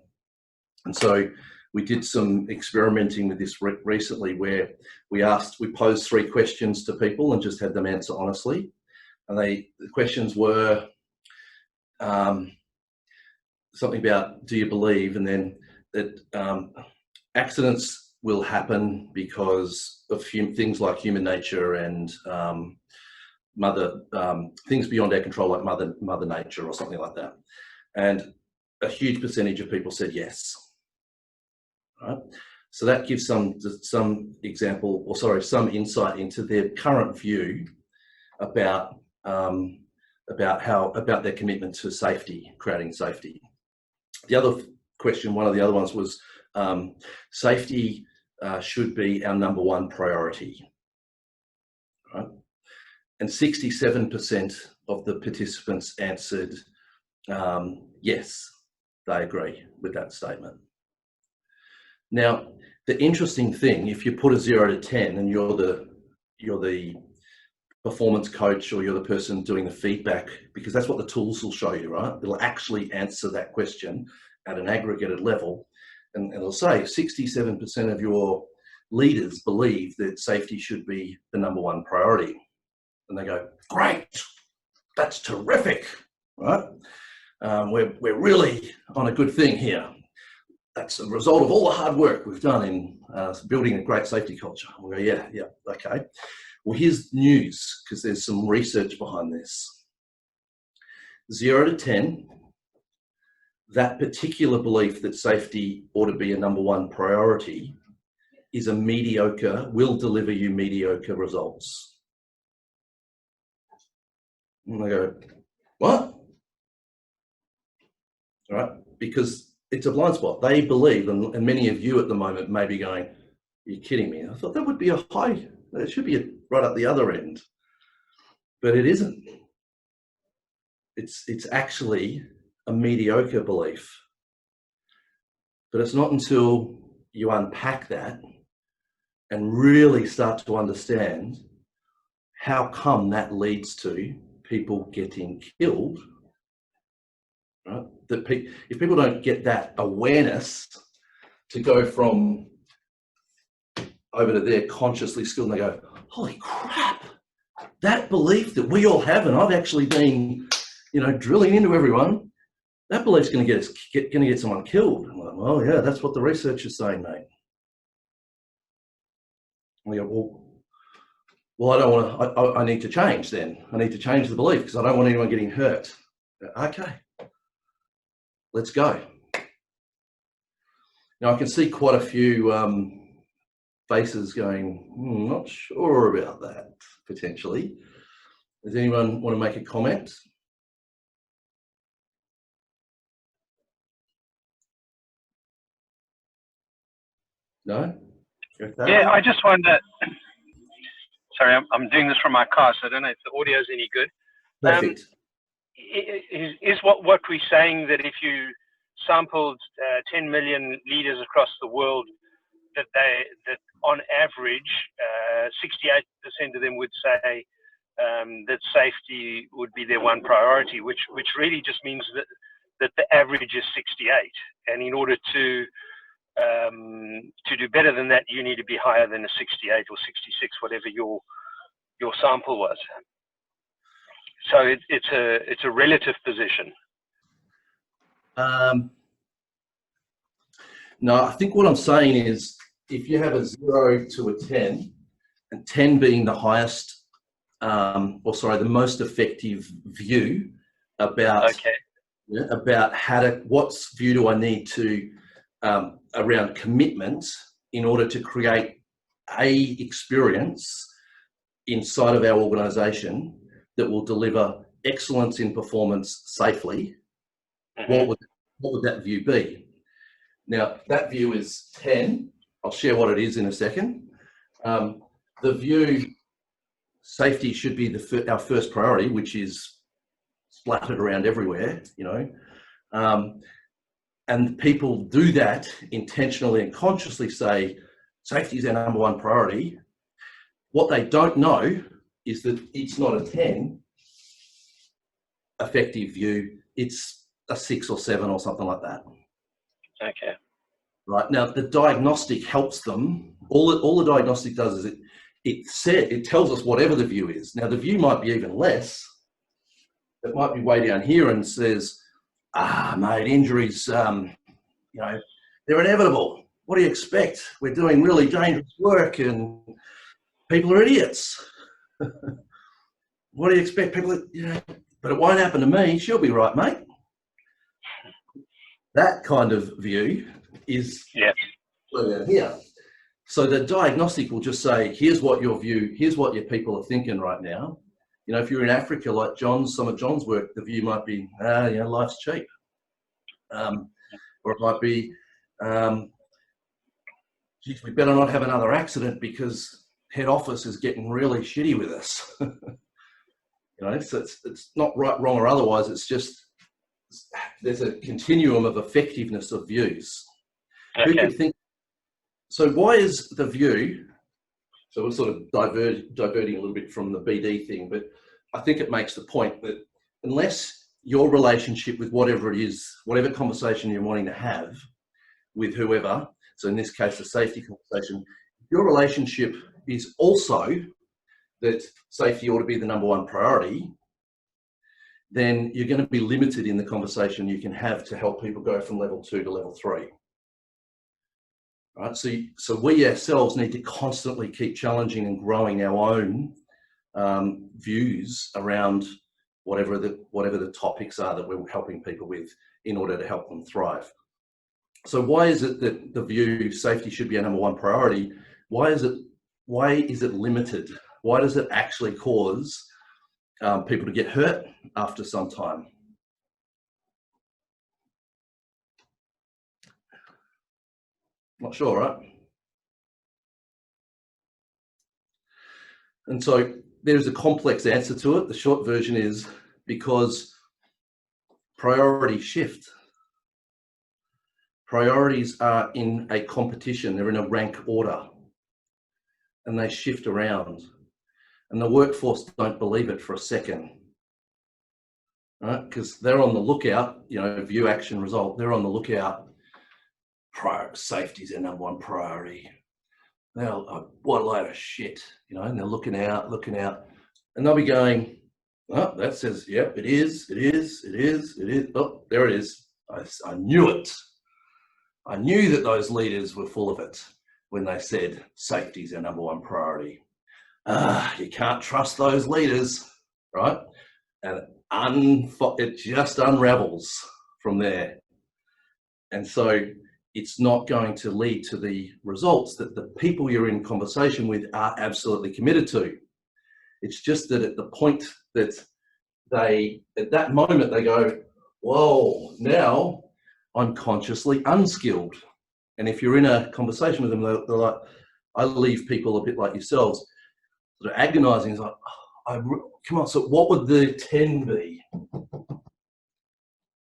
S7: And so we did some experimenting with this recently, where we posed 3 questions to people and just had them answer honestly. And the questions were something about, do you believe? And then that accidents will happen because of things like human nature and things beyond our control, like mother nature or something like that. And a huge percentage of people said yes. Right? So that gives some insight into their current view about their commitment to safety, creating safety. The other question, one of the other ones was safety
S1: should be our #1 priority. Right? And 67% of the participants answered yes, they agree with that statement. Now, the interesting thing, if you put a 0 to 10 and you're the performance coach or you're the person doing the feedback, because that's what the tools will show you, right? It'll actually answer that question at an aggregated level. And it'll say 67% of your leaders believe that safety should be the #1 priority. And they go, great, that's terrific, right? We're really on a good thing here. That's a result of all the hard work we've done in building a great safety culture. We go, yeah, okay. Well, here's news, because there's some research behind this. 0 to 10, that particular belief that safety ought to be a #1 priority is a mediocre, will deliver you mediocre results. And I go, what? All right, because it's a blind spot. They believe, and many of you at the moment may be going, are you kidding me? I thought that would be a high, it should be right at the other end, but it isn't. It's actually a mediocre belief. But it's not until you unpack that and really start to understand how come that leads to people getting killed, right? That if people don't get that awareness to go from over to there consciously skilled, and they go, holy crap, that belief that we all have, and I've actually been, drilling into everyone, that belief's going to get someone killed. I'm like, oh yeah, that's what the research is saying, mate. And we go, well, I don't want to. I need to change. Then I need to change the belief because I don't want anyone getting hurt. Okay, let's go. Now I can see quite a few faces going, not sure about that potentially. Does anyone want to make a comment? No? Okay.
S12: Yeah, I just wonder, sorry, I'm doing this from my car, so I don't know if the audio is any good.
S1: Perfect.
S12: Is what we're saying that if you sampled 10 million leaders across the world, that on average, 68% of them would say that safety would be their one priority, which really just means that the average is 68, and in order to do better than that, you need to be higher than a 68 or 66, whatever your sample was. So it's a relative position.
S1: No, I think what I'm saying is if you have a 0 to a 10, and 10 being the highest, the most effective view about what view do I need to around commitment in order to create a experience inside of our organisation that will deliver excellence in performance safely. What would that view be? Now that view is 10. I'll share what it is in a second. The view safety should be our first priority, which is splattered around everywhere, and people do that intentionally and consciously, say safety is our #1 priority. What they don't know is that it's not a 10 effective view, it's a 6 or 7 or something like that.
S12: Okay.
S1: Right, now the diagnostic helps them. All the diagnostic does is it tells us whatever the view is. Now the view might be even less. It might be way down here and says, mate, injuries, they're inevitable. What do you expect? We're doing really dangerous work and people are idiots. What do you expect? People, but it won't happen to me. She'll be right, mate. That kind of view is down here. So the diagnostic will just say, here's what your view, here's what your people are thinking right now. If you're in Africa, like some of John's work, the view might be, life's cheap. Or it might be, geez, we better not have another accident because head office is getting really shitty with us. You know, so it's not right, wrong, or otherwise. It's just there's a continuum of effectiveness of views.
S12: Okay.
S1: Who could think? So why is the view? So we're sort of diverting a little bit from the BD thing, but I think it makes the point that unless your relationship with whatever it is, whatever conversation you're wanting to have with whoever, so in this case, the safety conversation, your relationship is also that safety ought to be the #1 priority, then you're going to be limited in the conversation you can have to help people go from level 2 to level 3. Right? So we ourselves need to constantly keep challenging and growing our own views around whatever the topics are that we're helping people with in order to help them thrive. So why is it that the view safety should be a #1 priority? Why is it limited? Why does it actually cause people to get hurt after some time? Not sure, right? And so there's a complex answer to it. The short version is because priorities shift. Priorities are in a competition. They're in a rank order and they shift around. And the workforce don't believe it for a second, right? Because they're on the lookout, you know, view, action, result. They're on the lookout. Safety is their #1 priority. What a load of shit, you know, and they're looking out, and they'll be going, oh, that says, yep, it is. Oh, there it is. I knew it. I knew that those leaders were full of it when they said safety is their #1 priority. You can't trust those leaders, right? And it just unravels from there. And so it's not going to lead to the results that the people you're in conversation with are absolutely committed to. It's just that at the point that at that moment, they go, whoa, now I'm consciously unskilled. And if you're in a conversation with them, they're like, I leave people a bit like yourselves, sort of agonizing. It's like, come on, so what would the 10 be?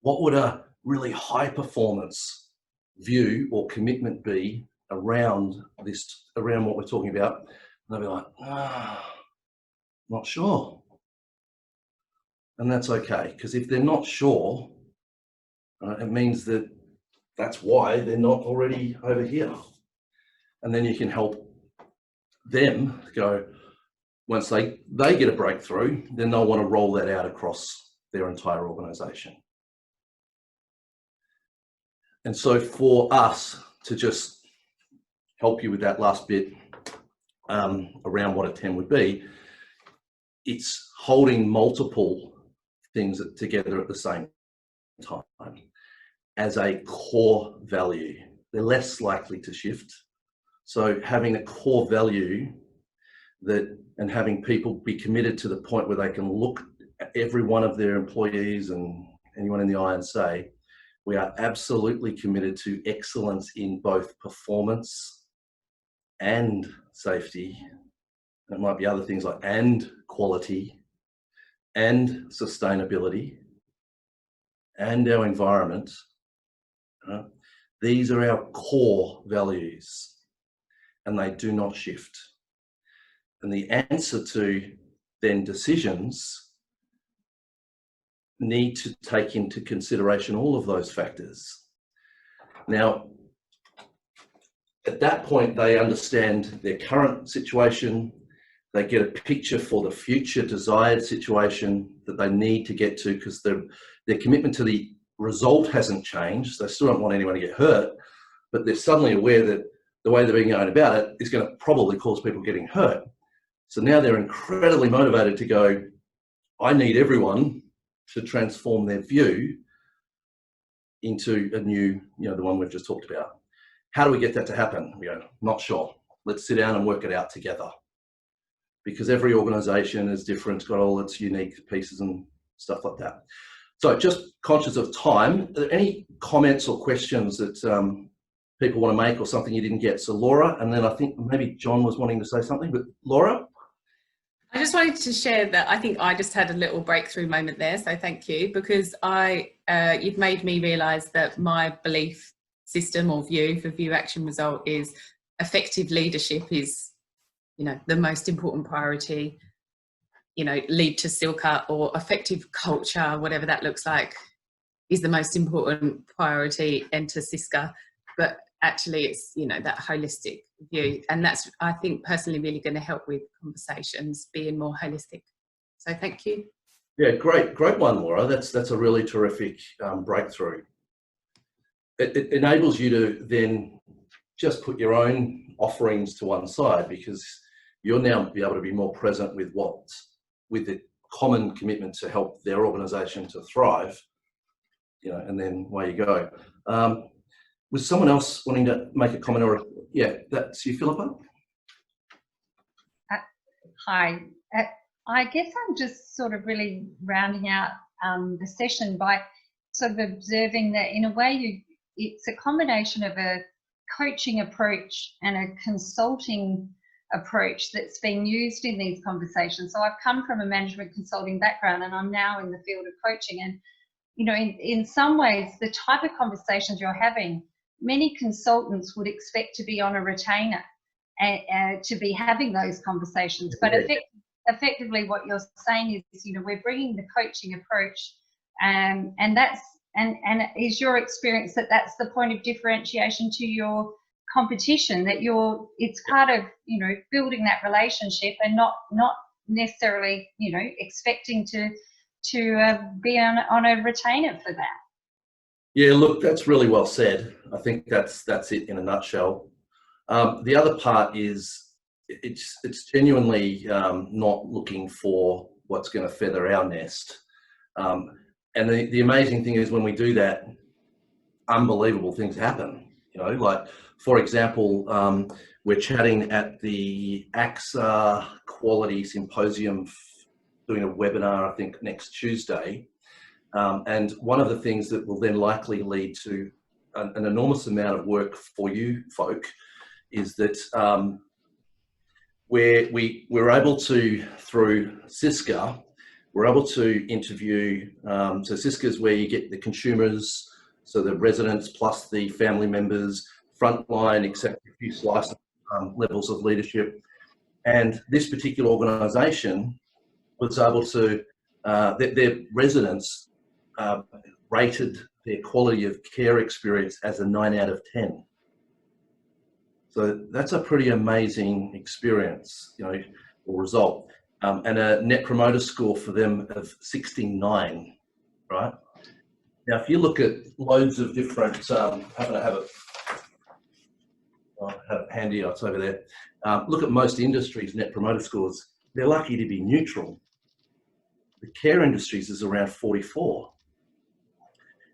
S1: What would a really high performance view or commitment be around what we're talking about? And they'll be like, not sure. And that's okay, because if they're not sure, it means that that's why they're not already over here. And then you can help them go, once they get a breakthrough, then they'll want to roll that out across their entire organization. And so for us to just help you with that last bit around what a 10 would be, it's holding multiple things together at the same time as a core value. They're less likely to shift. So having a core value and having people be committed to the point where they can look at every one of their employees and anyone in the eye and say, we are absolutely committed to excellence in both performance and safety. And it might be other things like and quality and sustainability and our environment. These are our core values and they do not shift. And the answer to then decisions need to take into consideration all of those factors. Now, at that point, they understand their current situation, they get a picture for the future desired situation that they need to get to, because their commitment to the result hasn't changed. They still don't want anyone to get hurt, but they're suddenly aware that the way they're being going about it is going to probably cause people getting hurt. So now they're incredibly motivated to go, I need everyone to transform their view into a new, the one we've just talked about. How do we get that to happen? We go, not sure. Let's sit down and work it out together. Because every organization is different, it's got all its unique pieces and stuff like that. So just conscious of time, are there any comments or questions that people want to make or something you didn't get. So Laura, and then I think maybe John was wanting to say something, but Laura?
S6: I just wanted to share that I think I just had a little breakthrough moment there, so thank you, because you've made me realise that my belief system or view for view action result is effective leadership is, you know, the most important priority. You know, lead to Silka, or effective culture, whatever that looks like, is the most important priority, enter Siska. But actually it's, you know, that holistic view, and that's, I think, personally really going to help with conversations being more holistic. So thank you.
S1: Yeah, great one, Laura. That's a really terrific breakthrough. It enables you to then just put your own offerings to one side, because you'll now be able to be more present with the common commitment to help their organisation to thrive, you know, and then away you go. Was someone else wanting to make a comment, or yeah, that's you, Philippa?
S13: Hi. I guess I'm just sort of really rounding out the session by sort of observing that in a way it's a combination of a coaching approach and a consulting approach that's being used in these conversations. So I've come from a management consulting background, and I'm now in the field of coaching. And, you know, in some ways, the type of conversations you're having, many consultants would expect to be on a retainer and to be having those conversations. But effectively what you're saying is, you know, we're bringing the coaching approach, and is your experience that that's the point of differentiation to your competition, that it's part of, you know, building that relationship and not necessarily, you know, expecting to be on a retainer for that.
S1: Yeah, look, that's really well said. I think that's it in a nutshell. The other part is it's genuinely not looking for what's going to feather our nest. And the amazing thing is when we do that, unbelievable things happen. You know, like, for example, we're chatting at the AXA Quality Symposium, doing a webinar, I think, next Tuesday. And one of the things that will then likely lead to an enormous amount of work for you folk is that we're able to, through Siska, we're able to interview, so Siska is where you get the consumers, so the residents plus the family members, frontline, except a few slice levels of leadership. And this particular organisation was able to, their residents rated their quality of care experience as a 9 out of 10. So that's a pretty amazing experience, you know, or result. And a net promoter score for them of 69, right? Now, if you look at loads of different, happen to have it, I have it handy, it's over there. Look at most industries' net promoter scores. They're lucky to be neutral. The care industries is around 44.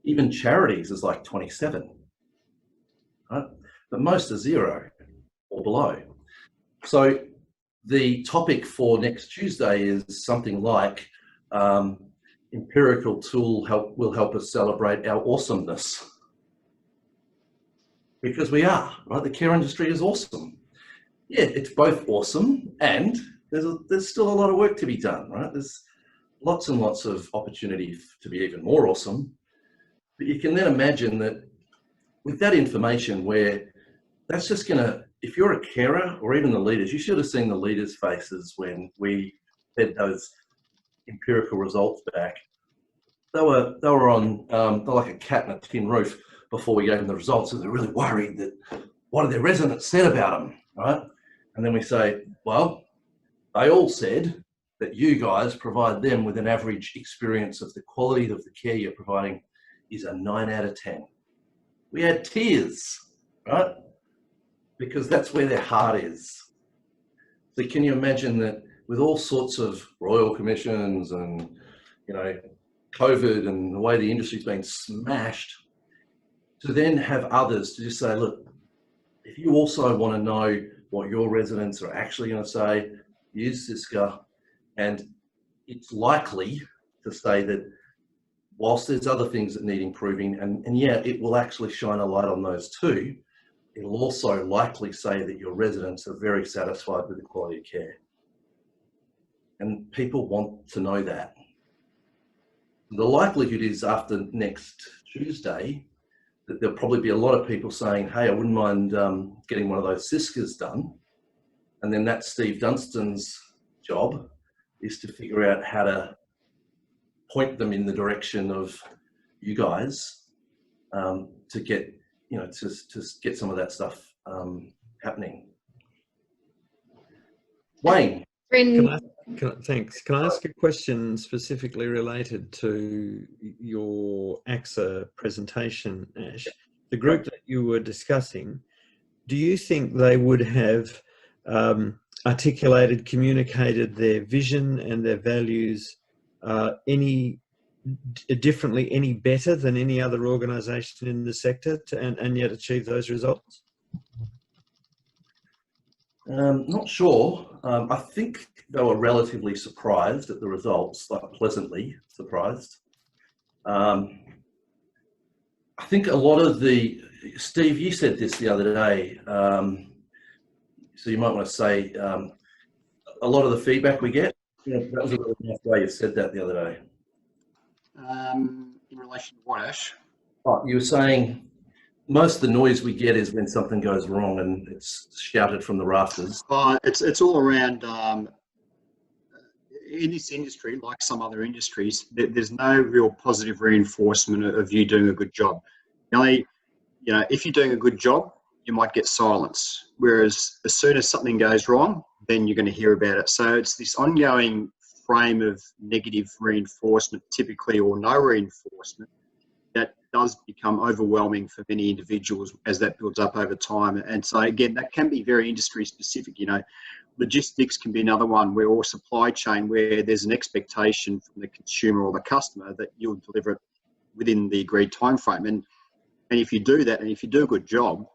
S1: Even charities is like 27, right? But most are 0 or below. So the topic for next Tuesday is something like empirical tool will help us celebrate our awesomeness. Because we are, right? The care industry is awesome. Yeah, it's both awesome and there's still a lot of work to be done, right? There's lots and lots of opportunity to be even more awesome. But you can then imagine that with that information, where that's just gonna, if you're a carer or even the leaders, you should have seen the leaders' faces when we fed those empirical results back. They were on, they're like a cat in a tin roof before we gave them the results, and they're really worried that what have their residents said about them, right? And then we say, well, they all said that you guys provide them with an average experience of the quality of the care you're providing is a 9 out of 10. We had tears, right? Because that's where their heart is. So can you imagine that with all sorts of royal commissions and, you know, COVID and the way the industry's been smashed, to then have others to just say, look, if you also want to know what your residents are actually going to say, use Siska. And it's likely to say that whilst there's other things that need improving, and yeah, it will actually shine a light on those too, it'll also likely say that your residents are very satisfied with the quality of care. And people want to know that. The likelihood is after next Tuesday that there'll probably be a lot of people saying, hey, I wouldn't mind getting one of those CISCAs done. And then that's Steve Dunstan's job, is to figure out how to point them in the direction of you guys to get, you know, to get some of that stuff happening. Wayne.
S9: Thanks. Can I ask a question specifically related to your AXA presentation, Ash? The group that you were discussing, do you think they would have articulated, communicated their vision and their values any differently, any better than any other organisation in the sector and yet achieve those results?
S1: Not sure. I think they were relatively surprised at the results, like pleasantly surprised. I think a lot of the, Steve, you said this the other day, so you might want to say a lot of the feedback we get, that was a really nice way you said that the other day.
S14: In relation to what, Ash?
S1: Oh, you were saying most of the noise we get is when something goes wrong and it's shouted from the rafters.
S14: It's all around, in this industry, like some other industries, there's no real positive reinforcement of you doing a good job. You know, if you're doing a good job, you might get silence. Whereas as soon as something goes wrong, then you're going to hear about it. So it's this ongoing frame of negative reinforcement, typically, or no reinforcement, that does become overwhelming for many individuals as that builds up over time. And so again, that can be very industry specific. You know, logistics can be another one, where, or supply chain, where there's an expectation from the consumer or the customer that you'll deliver it within the agreed time frame. And if you do that, and if you do a good job,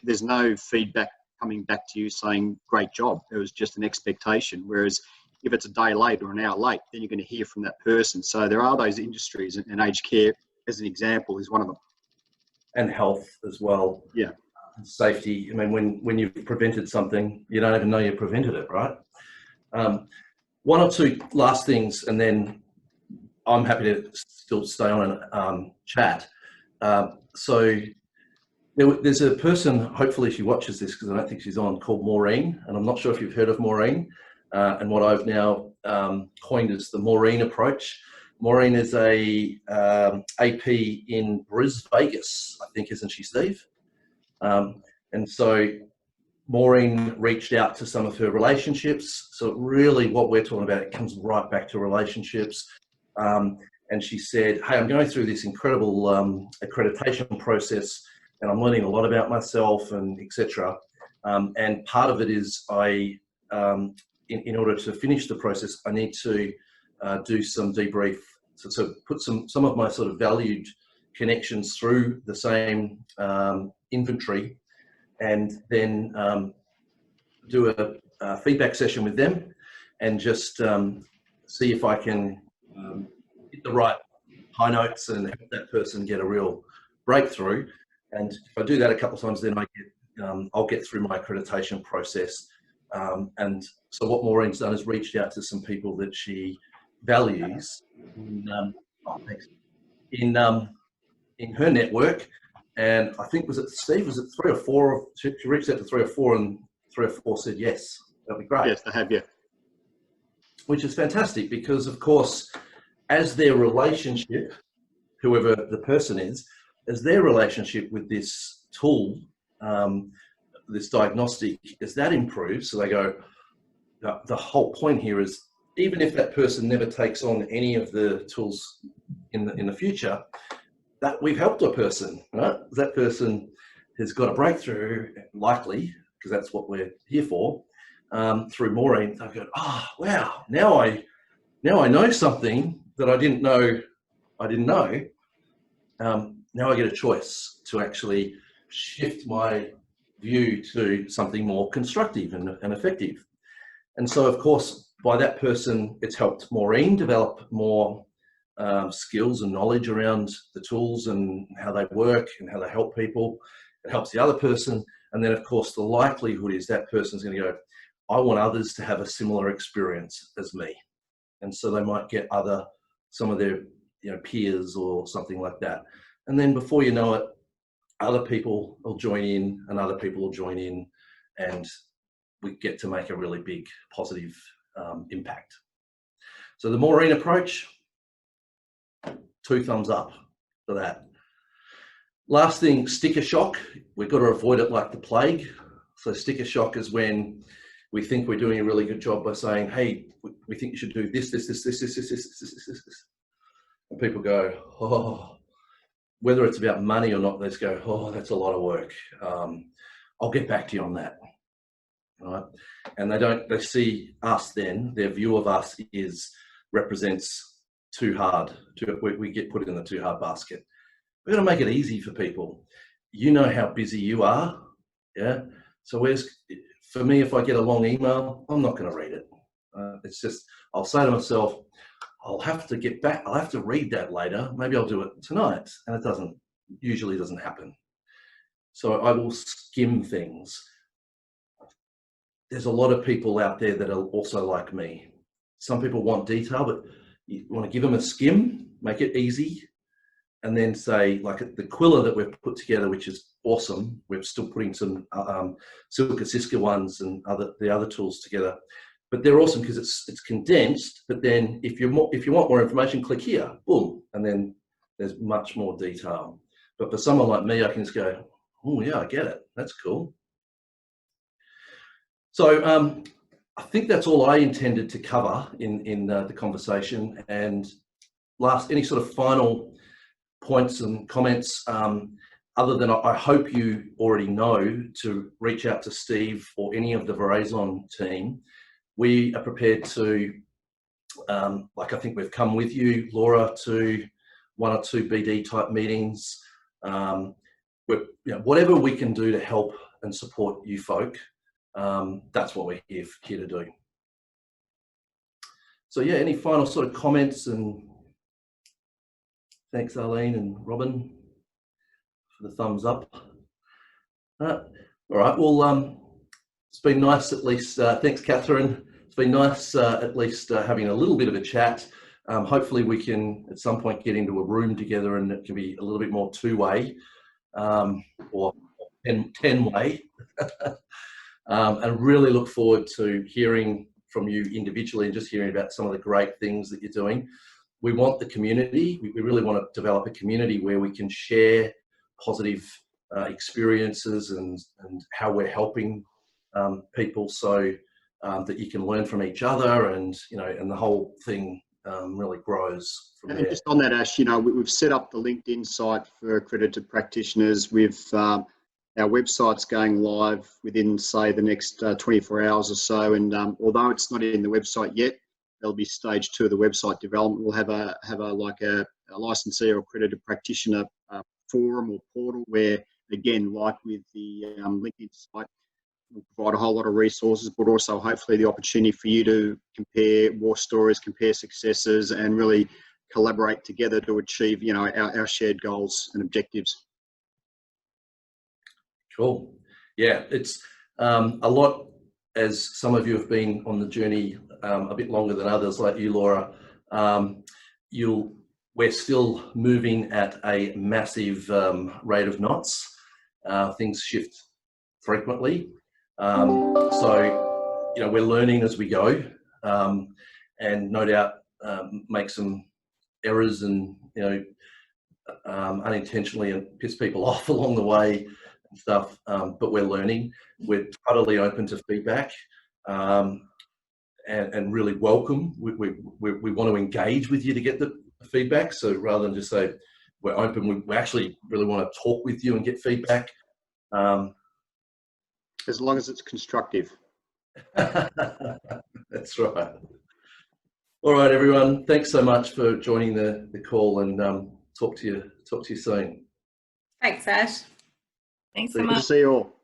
S14: there's no feedback coming back to you saying great job. It was just an expectation. Whereas if it's a day late or an hour late, then you're going to hear from that person. So there are those industries, and aged care, as an example, is one of them.
S1: And health as well.
S14: Yeah.
S1: Safety. I mean, when you've prevented something, you don't even know you prevented it, right? One or two last things, and then I'm happy to still stay on and chat. So there's a person, hopefully she watches this because I don't think she's on, called Maureen, and I'm not sure if you've heard of Maureen. And what I've now coined is the Maureen approach. Maureen is a AP in Vegas, I think, isn't she, Steve? And so Maureen reached out to some of her relationships. So really what we're talking about, it comes right back to relationships. And she said, hey, I'm going through this incredible accreditation process, and I'm learning a lot about myself and etc. And part of it is in order to finish the process, I need to do some debrief, so put some of my sort of valued connections through the same inventory, and then do a feedback session with them, and just see if I can hit the right high notes and help that person get a real breakthrough. And if I do that a couple of times, then I'll get through my accreditation process. And so what Maureen's done is reached out to some people that she values in her network. And I think, was it Steve, was it 3 or 4? She reached out to 3 or 4, and 3 or 4 said yes. That'd be great.
S14: Yes, they have, yeah.
S1: Which is fantastic, because of course, as their relationship, whoever the person is, as their relationship with this tool, this diagnostic, as that improves, so they go, the whole point here is, even if that person never takes on any of the tools in the future, that we've helped a person, right? That person has got a breakthrough, likely, because that's what we're here for, through Maureen. They go, oh, wow, now I know something that I didn't know. Now I get a choice to actually shift my view to something more constructive and effective. And so, of course, by that person, it's helped Maureen develop more skills and knowledge around the tools and how they work and how they help people. it helps the other person. And then of course the likelihood is that person's going to go, I want others to have a similar experience as me. And so they might get some of their peers or something like that. And then before you know it, other people will join in and other people will join in, and we get to make a really big positive impact. So the Maureen approach, 2 thumbs up for that. Last thing, sticker shock. We've got to avoid it like the plague. So sticker shock is when we think we're doing a really good job by saying, hey, we think you should do this. And people go, oh, whether it's about money or not, they just go, oh, that's a lot of work. I'll get back to you on that. Right? And they see us then, their view of us represents too hard. We get put in the too hard basket. We're going to make it easy for people. You know how busy you are. Yeah. So for me, if I get a long email, I'm not going to read it. It's just, I'll say to myself, I'll have to get back. I'll have to read that later. Maybe I'll do it tonight. And it usually doesn't happen. So I will skim things. There's a lot of people out there that are also like me. Some people want detail, but you want to give them a skim, make it easy, and then say, like the Quilla that we've put together, which is awesome. We're still putting some Silka Siska ones and the other tools together, but they're awesome because it's condensed. But then if you want more information, click here, boom, and then there's much more detail. But for someone like me, I can just go, oh yeah, I get it. That's cool. So I think that's all I intended to cover in the conversation. And any sort of final points and comments, other than I hope you already know to reach out to Steve or any of the Verizon team. We are prepared to, like I think we've come with you, Laura, to 1 or 2 BD type meetings. Whatever we can do to help and support you folk, that's what we're here to do. So yeah, any final sort of comments? And thanks Arlene and Robin for the thumbs up. All right, well, it's been nice at least. Thanks Catherine. It's been nice at least having a little bit of a chat. Hopefully we can at some point get into a room together and it can be a little bit more 2-way or 10-way. And really look forward to hearing from you individually and just hearing about some of the great things that you're doing. We want the community. We really want to develop a community where we can share positive experiences and how we're helping people, so that you can learn from each other, and and the whole thing really grows from there.
S14: Just on that, Ash, we've set up the LinkedIn site for accredited practitioners. Our website's going live within, say, the next 24 hours or so. And although it's not in the website yet, there'll be stage 2 of the website development. We'll have a licensee or accredited practitioner forum or portal where, again, like with the LinkedIn site, we'll provide a whole lot of resources, but also hopefully the opportunity for you to compare war stories, compare successes, and really collaborate together to achieve, our shared goals and objectives. Cool.
S1: Yeah, it's a lot, as some of you have been on the journey a bit longer than others, like you, Laura. We're still moving at a massive rate of knots. Things shift frequently. So, we're learning as we go, and no doubt make some errors and, unintentionally and piss people off along the way and stuff, but we're learning. We're totally open to feedback, and really welcome. We want to engage with you to get the feedback. So rather than just say we're open, we actually really want to talk with you and get feedback.
S14: As long as it's constructive.
S1: That's right. All right, everyone. Thanks so much for joining the call, and talk to you soon.
S6: Thanks, Ash.
S11: Thanks so much.
S14: Good to see you all.